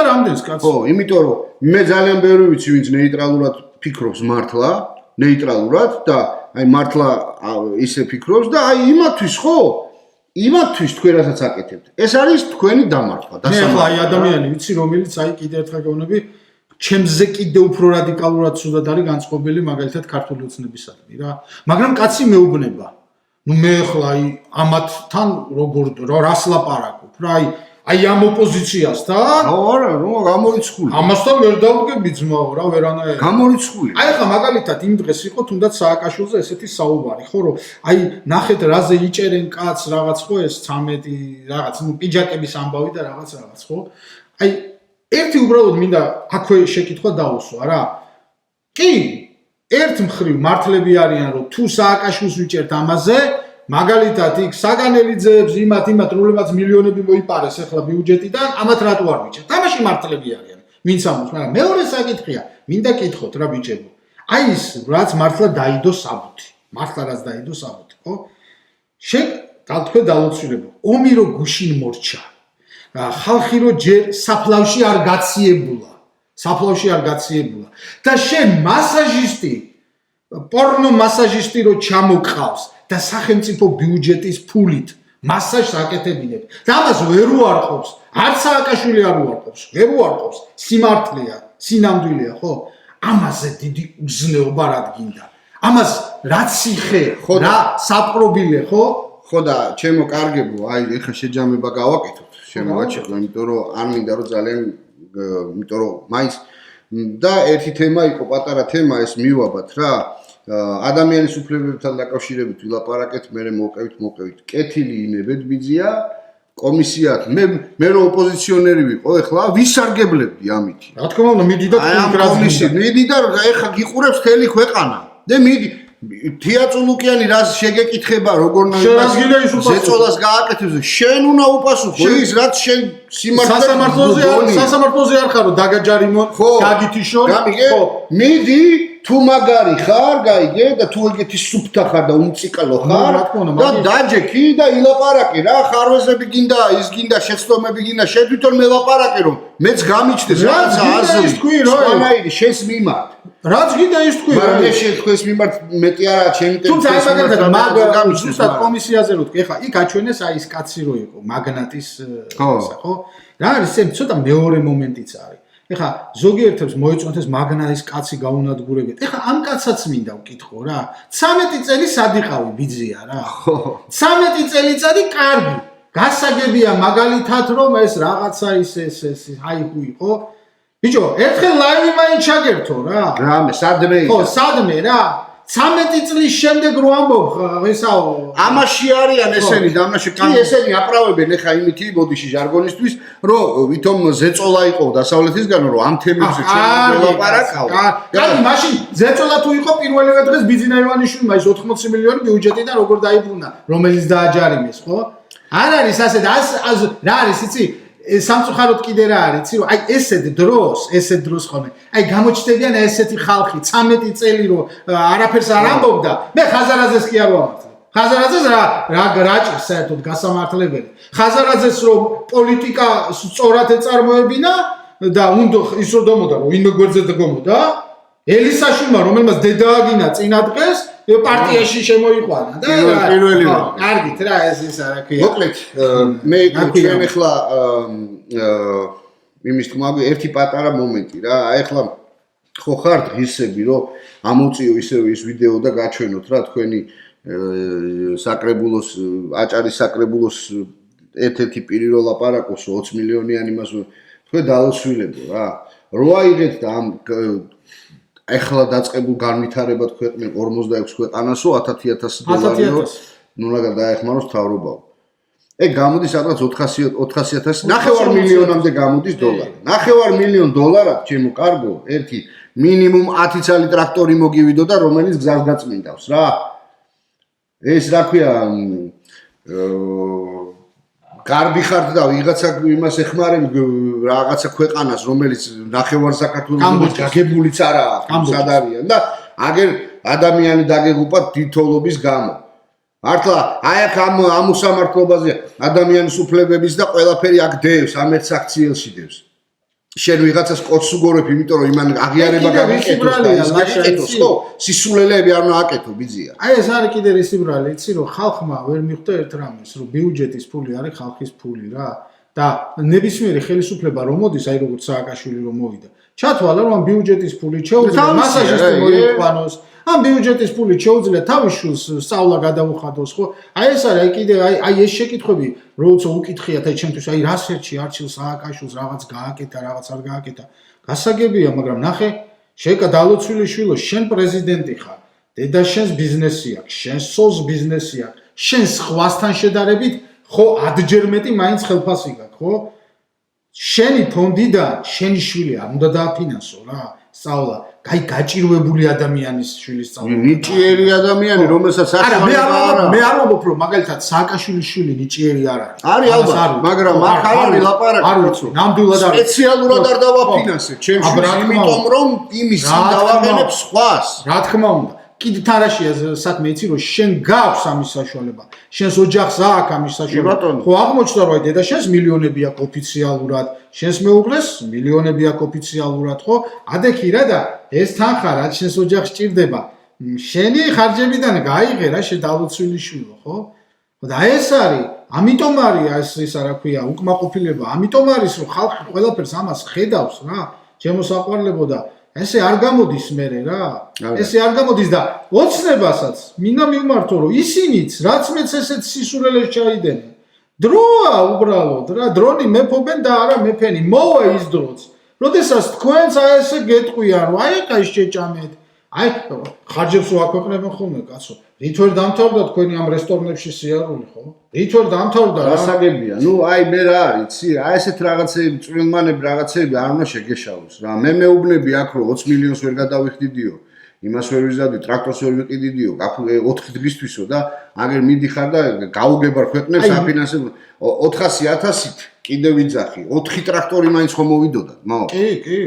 რამდენს კაცო ხო იმიტომ რომ მე ძალიან ბევრი ვიცი ვინც ნეიტრალურად ფიქრობს მართლა ნეიტრალურად და აი მართლა ისე ფიქრობს და აი იმათვის ხო იმათვის თქვენ რასაც აკეთებთ ეს არის თქვენი დამარხვა და ახლა აი ადამიანი ვიცი რომელიც აი კიდე ერთხელ გეუბნები ჩემზე კიდე უფრო რადიკალურად სუდად არის განწყობილი მაგალითად ქართული ოცნებისადმი რა მაგრამ კაცი მეუბნება ნუ მე ახლა აი ამათთან როგორ რას ლაპარაკობ რა აი ამ ოპოზიციასთან არა გამორიცხული ამასთან ვერ დავდგები ძმაო რა ვერანაირად გამორიცხული აი ახლა მაგალითად იმ დღეს იყო თუნდაც სააკაშვილზე ესეთი საუბარი ხო რომ აი ნახეთ რაზე იჭერენ კაც რაღაც ხო ეს 13 რაღაც ნუ პიჯაკების ამბავი და რაღაც ხო აი ერთი უბრალოდ მინდა აქვე შეკითხვა დაუსვა რა. კი, ერთ მხრივ მართლები არიან რომ თუ სააკაშვილს ვიჭერთ ამაზე, მაგალითად იქ საგანელიძეებს იმათ რომლებაც მილიონები მოიპარეს ახლა ბიუჯეტიდან, ამათ რატო არ ვიჭერთ? თამაში მართლები არიან. ვინც ამბობს, მაგრამ მეორე საკითხია, მინდა კითხოთ რა ბიჭებო. აი ის რაც მართლა დაიდო საბუთი. მართლა რაც დაიდო საბუთი, ხო? თქვენ დაუცვირებო. ომი რო გუშინ მორჩა. ხალხი რო ჯერ საფლავში არ გაციებულა და შენ მასაჟისტი პორნო მასაჟისტი რო ჩამოყავს და სახელმწიფო ბიუჯეტის ფულით მასაჟს აკეთებინებ და ამას ვერ უარყოფს არც სააკაშვილი არ უარყოფს ვერ უარყოფს სიმართლეა სინამდვილეა ხო ამაზე დიდი უზნეობა რადგინდა ამას რა ციხე რა საპრობილე ხო და ჩემო კარგებო აი ეხა შეჯამება გავაკეთოთ შემოვაჩერდო, იმიტომ რომ არ მინდა რომ ძალიან, იმიტომ რომ მაინც და ერთი თემა იყო, პატარა თემა ეს მივაბათ რა. ადამიანის უფლებებთან დაკავშირებით ვილაპარაკეთ, მე მოვყევით. კეთილი ინებეთ ბიძია კომისიათ. მე რო ოპოზიციონერი ვიყო, ეხლა ვისარგებლებდი ამით. რა თქმა უნდა, მიდი და მიდი და ეხა გიყურებს მთელი ქვეყანა. და მიდი თეატრულუკიანი რას შეგეკითხება როგორ ზეწოლას გააკეთებს შენ უნდა უპასუხო ის რაც შენ სასამართლოზე არ ხარო დაგაჯარიმონ გაგითიშო ხო მიდი თუ მაგარი ხარ გაიგე და თუ ეგეთი სუფთა ხარ და უმწიკალო ხარ და დაჯექი და ილაპარაკე რა ხარვეზები გინდა ის გინდა შეცდომები გინდა შენ თვითონ მელაპარაკე რომ მეც გამიჩნდეს რაღაცა აზრი სხვანაირი შენს მიმართ რაც გინდა ის თქვი მაგრამ ეს შეთქვის მიმართ მეტი არა ჩემი თუმცა აი მაგალითად გამიჩნდეს კომისიაზე რო თქვი ხა იქ აჩვენეს აი ეს კაცი რო იყო მაგნატის ხო რა არის ეს ცოტა მეორე მომენტიც არის ეხა ზოგიერთებს მოეწონათ ეს მაგნატის კაცი გაუნადგურებით ეხა ამ კაცსაც მინდა ვკითხო რა 13 წელი სად იყავი ბიძია რა 13 წელიწადი კარგი გასაგებია მაგალითად რომ ეს რაღაცა ის აი ჰუ იყო ბიჭო, ერთხელ ლაივი მაინც ჩაგერთო რა. რამე, სადმე იყო. ხო, სადმე რა. 13 წლის შემდეგ რო ამბობ, ესაო. ამაში არიან ესენი და ამაში კი ესენი აპრავებენ ახლა იმითი ბოდიში ჟარგონისთვის, რომ ვითომ ზეწოლა იყო დასავლეთისგან, რომ ამ თემებზე ჩამოვლაპარაკავ. კაი, მაშინ ზეწოლა თუ იყო პირველივე დღეს ბიძინა ივანიშვილმა ის 80 მილიონი ბიუჯეტიდან როგორ დაიბრუნა, რომელიც დააჯარიმეს, ხო? არ არის ასე და რა არის, იცი? სამწუხაროდ კიდე რა არის, იცი რომ აი ესეთ დროს ხოლმე. აი გამოჩნდებიან ესეთი ხალხი 13 წელი რომ არაფერს არ ამბობდა. მე ხაზარაძეს კი არ ვამართლე. ხაზარაძეს რა რაჭის საერთოდ გასამართლებელი. ხაზარაძეს რომ პოლიტიკა სწორად ეწარმოებინა და უნდა ის რომ დომოდა რომ ვინმე გვერდზე დგომოდა. ელისაშვილმა რომელმაც დედააგინა წინა დღეს პარტიაში შემოიყვანა და პირველი კარგით რა ეს არა ქვია მოკლედ მე ჩვენ ახლა იმის თქმა ერთი პატარა მომენტი რა აი ახლა ხო ხარ დღისები რომ ამოწიო ისევ ის ვიდეო და გაჩვენოთ რა თქვენი საკრებულოს აჭარის საკრებულოს ერთ-ერთი პირი რო ლაპარაკობს 20 მილიონიანი მას თქვენ დაუსვილებო რა რო აიღეთ და ამ ეხლა დაწყებულ განვითარებად ქვეყნენ 46 ქვეყანასო 100000 დოლარიო ნუ რა დაეხმაროს თავრობაო ეგ გამოდის სადღაც 400000 9 მილიონამდე გამოდის დოლარი 9 მილიონ დოლარად ჩემო კარგო ერთი მინიმუმ 10 წელი ტრაქტორი მოგივიდო და რომელიც გზას გაწმინდავს რა ეს რა ქვია გარბი ხარ და ვიღაცა იმას ეხმარებ რაღაცა ქვეყანას რომელიც ნახევარ საქართველოს გაგებულიც არაა სად არიან და აგერ ადამიანი დაგეგუპა დიდთოლობის გამო მართლა აი აქ ამ უსამართლობაზე ადამიანის უფლებების და ყველაფერი აქ დევს ამ ერთ საქციელში დევს შენ ვიღაცას კოც უგორებ იმიტომ რომ იმან აღიარება გაგიკეთოს და ის გაკეთოს ხო სისულელეები არ უნდა აკეთო ბიძია აი ეს არის კიდე ისი ბრალი იცი რომ ხალხმა ვერ მიხვდა ერთ რამეს რომ ბიუჯეტის ფული არის ხალხის ფული რა და ნებისმიერი ხელისუფლება რომ მოდის აი როგორც სააკაშვილი რომ მოვიდა ჩათვალა რომ ამ ბიუჯეტის ფული შეუძლია მასაჟისტი მოიყვანოს ამ ბიუჯეტის ფული შეუძლია თავის შვილს სწავლა გადაუხადოს ხო აი ეს არის აი კიდე აი ეს შეკითხვები როცა უკითხიათ აი ჩემთვის აი რას ერთში არჩილ სააკაშვილს რაღაც გააკეთა რაღაც არ გააკეთა გასაგებია მაგრამ ნახე შეკა დალოცვილი შვილო შენ პრეზიდენტი ხარ დედა შენს ბიზნესი აქვს შენ სოლს ბიზნესი აქვს შენ სხვასთან შედარებით ხო ადჯერ მეტი მაინც ხელფასი გაქვს ხო შენი ფონდიდან შენი შვილი არ უნდა დააფინანსო რა სწავლა გაი გაჭირვებული ადამიანის შვილის სწავლა ნიჭიერი ადამიანი რომელსაც მე არ ვამბობ რომ მაგალითად სააკაშვილის შვილი ნიჭიერი არ არის არის ალბათ მაგრამ აქ არ არის ლაპარაკი არ ვიცი ნამდვილად არის სპეციალურად არ დავაფინანსებ ჩემ შვილს იმიტომ რომ იმის დავაყენებ სხვას რა თქმა უნდა კიდე თარაშია საქმე იცი რომ შენ გაქვს ამის საშუალება შენს ოჯახს აქვს ამის საშუალება ხო აღმოჩნდა რომ აი დედა შენს მილიონები აქვს ოფიციალურად შენს მეუღლეს მილიონები აქვს ოფიციალურად ხო ადექი რა და ეს თანხა რაც შენს ოჯახს ჭირდება შენი ხარჯებიდან გაიღე რა შედალოცვილი შვილო ხო და ეს არის ამიტომ არის ეს რა ქვია უკმაყოფილება ამიტომ არის რომ ხალხი ყველაფერს ამას ხედავს რა ჩემო საყვარლებო და ესე არ გამოდის მერე რა ესე არ გამოდის და ოცნებასაც მინდა მიმართო რომ ისინიც რაც მეც ესეთ სისულელეს ჩაიდენენ დროა უბრალოდ რა დრონი მეფობენ და არა მეფენი მოვა ის დროც როდესაც თქვენც აი ესე გეტყვიან რომ აი კაი შეჭამეთ აი ხარჯებს ვაქვეყნებენ ხოლმე კაცო რით ვერ დამთავრდა თქვენი ამ რესტორნებში სიარული ხო რით ვერ დამთავრდა გასაგებია ნუ აი მე რა არის იცი აი ესეთ რაღაცები წვრილმანები რაღაცები არ უნდა შეგეშალოს რა მე მეუბნები აქ რომ 20 მილიონს ვერ გადავიხდიდიო იმას ვერ ვიზავდი ტრაქტორს ვერ ვიყიდიდიო 4 დღისთვისო და აგერ მიდიხარ და გაუგებარ ქვეყნებს აფინანსებო 400000-ით კიდე ვიძახი 4 ტრაქტორი მაინც ხომ მოვიდოდა მაო კი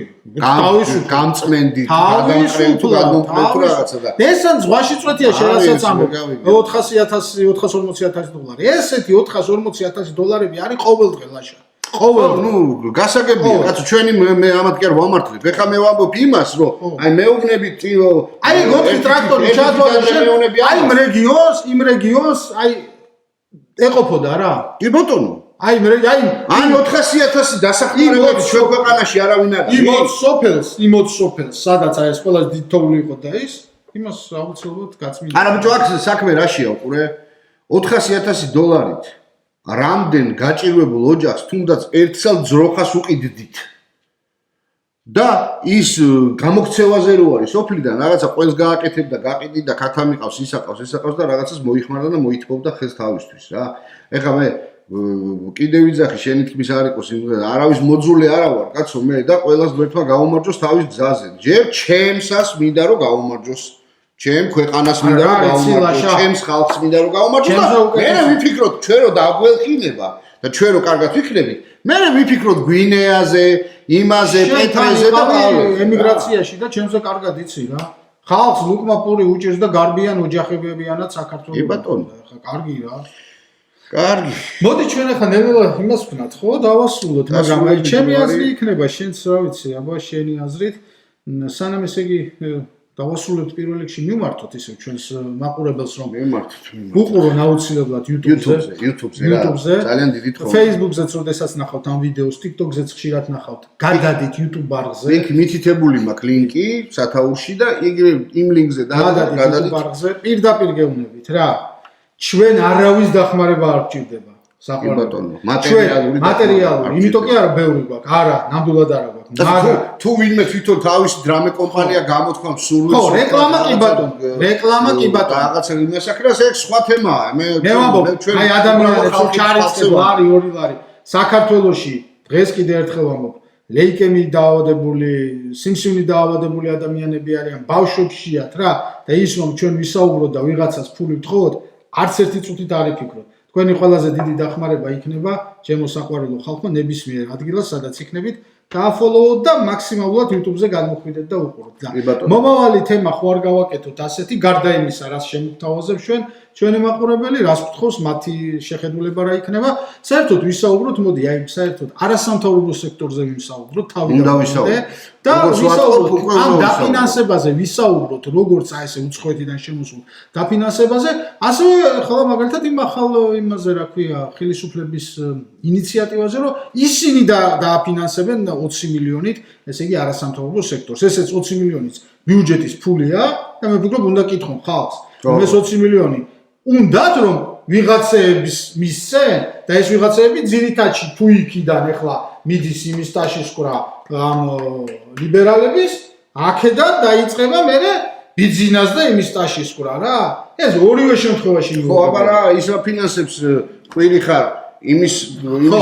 გამწმენდი გადამყრენ თუ გადმომყრენ თუ რაღაცა და ესან ზღვაში წვეთია შენასაც ამბობ 400000 440,000 დოლარი ესეთი 440,000 დოლარები არის ყოველდღე ლაშა ყოველ ნუ გასაგებია კაცო ჩვენი მე ამათ კი არ ვამართლებ ეხლა მე ვამბობ იმას რომ აი მეუბნები აი 4 ტრაქტორი ჩათვალე აი იმ რეგიონს აი ეყოფოდა რა კი ბატონო აი 400000 დასახმარებლად ჩვენ ქვეყანაში არავინ არ არის იმ 20 სოფელს სადაც აი ეს ყველა დიდთოვლი იყო და ის იმას აუცილებლად გაწმინდა არა ბიჭო აქ საქმე რაშია უყურე 400000 დოლარით რამდენ გაჭირვებულ ოჯახს თუნდაც ერთსალ ძროხას უყიდდით და ის გამოქცევაზე რო არის სოფლიდან რაღაცა ყველს გააკეთებ და გაყიდი და ქათა მიყავს ისაყავს და რაღაცას მოიხმარდა და მოითბობდა ხელს თავისთვის რა ეხლა მე კიდე ვიძახი შენი თქმის არ იყოს არავის მოძულე არა ვარ კაცო მე და ყველას გვერდვა გაუმარჯოს თავის გზაზე ჯერ ჩემსას მინდა რომ გაუმარჯოს ჩემ ქვეყანას მინდა რომ გაუმარჯოს ჩემს ხალხს მინდა რომ გაუმარჯოს და მე ვიფიქროთ ჩვენ რომ დაგველხინება და ჩვენ რომ კარგად ვიქნებით მე ვიფიქროთ გვინეაზე იმაზე პეტრეზე და ემიგრაციაში და ჩემზე კარგად იცი რა ხალხს ლუკმა პური უჭირს და გარბიან ოჯახებიანად საქართველოს კი ბატონო ხა კარგი რა კარგი მოდი ჩვენ ახლა ნელა იმას ვქნათ ხო დავასრულოთ მაგრამ აი ჩემი აზრი იქნება შენც რა ვიცი აბა შენი აზრით სანამ ესე იგი დავასრულებთ პირველ რიგში მივმართოთ ისე ჩვენს მაყურებელს რომ მივმართოთ. უყურონ აუცილებლად YouTube-ზე, ძალიან დიდი თხოვნა. Facebook-ზეც როდესაც ნახავთ ამ ვიდეოს, TikTok-ზეც ხშირად ნახავთ. გადადით YouTube ბარგზე. ლინკი მითითებული მაქვს ლინკი სათაურში და იმ ლინკზე გადადით YouTube ბარგზე, პირდაპირ გეუბნებით რა. ჩვენ არავის დახმარება არ გჭირდება. ბატონო, მატერიალური, იმიტომ კი არა ბევრი გვაქვს, არა, ნამდვილად არა გვაქვს. მაგრამ თუ ვინმე თვითონ თავისი დრამე კომპანია გამოთქვამს სურვილს. ხო, რეკლამა კი ბატონო, რაღაცა იმასაკრას ეგ სხვა თემაა. მე ვამბობ, აი ადამიანებს რომ ჩარიცხეს ლარი, 2 ლარი. საქართველოში დღეს კიდე ერთხელ ვამბობ, ლეიკემიით დაავადებული, სიმსივნით დაავადებული ადამიანები არიან, ბავშვებშიათ რა და ის რომ ჩვენ ვისაუბროთ და ვიღაცას ფული ვთხოვოთ, არც ერთი წუთით არ იფიქროთ. თქვენი ყველაზე დიდი დახმარება იქნება ჩემო საყვარელო ხალხო ნებისმიერ ადგილას სადაც იქნებით გააფოლოოთ და მაქსიმალურად YouTube-ზე გადმოხვიდეთ და უყუროთ. მომავალი თემა ხო არ გავაკეთოთ ასეთი გარდა იმისა, რაც შემოგთავაზებ ჩვენი მაყურებელი, რას გთხოვს მათი შეხედულება რა იქნება. საერთოდ ვისაუბროთ, მოდი აი საერთოდ არასამთავრობო სექტორზე ვისაუბროთ, თავიდან და ვისაუბროთ ამ დაფინანსებაზე, ვისაუბროთ როგორც აი ესე უცხოეთიდან შემოსულ დაფინანსებაზე, ასევე ხოლმე მაგალითად იმ ახალ იმაზე რა ქვია, ხელისუფლების ინიციატივაზე, რომ ისინი დააფინანსებენ 20 მილიონით, ესე იგი არასამთავრობო სექტორს. ესეც 20 მილიონის ბიუჯეტის ფულია და მე ვფიქრობ უნდა კითხონ ხალხს. ეს 20 მილიონი უნდათ რომ ვიღაცეების მისცენ და ეს ვიღაცეები ძირითადში თუ იქიდან ეხლა მიდის იმის ტაშისკვრა ამ ლიბერალების აქედან დაიწყება მერე ბიზნეს და იმის ტაშისკვრა რა ეს ორივე შემთხვევაში ხო აბარა ის აფინანსებს ყვირი ხარ იმის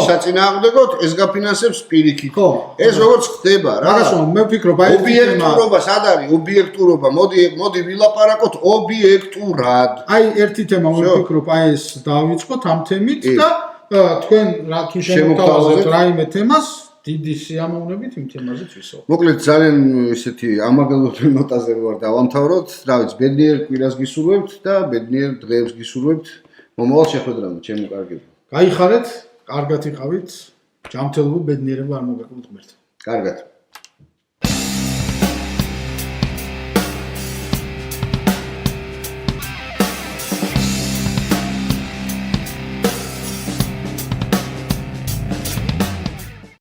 საწინააღმდეგოდ ეს გაფინანსებს პირიქით. ეს როგორც ხდება რა. მაგასო მე ვფიქრობ აი ობიექტურობა სად არის? ობიექტურობა. მოდი ვილაპარაკოთ ობიექტურად. აი ერთი თემა მე ვფიქრობ აი ეს დავიწყოთ ამ თემით და თქვენ რა თუ შემოგთავაზებთ რაიმე თემას დიდი სიამოვნებით იმ თემაზეც ვისაუბროთ. მოკლედ ძალიან ესეთი ამაგალოთი ნოტაზე ვარ დავამთავროთ. რა ვიცი, ბედნიერ კვირას გისურვებთ და ბედნიერ დღეებს გისურვებთ. მომავალ შეხვედრამდე ჩემო კარგები. გაიხარეთ, კარგად იყავით, ჯანმრთელობა, ბედნიერება არ მოგაკლოთ ღმერთს. კარგად.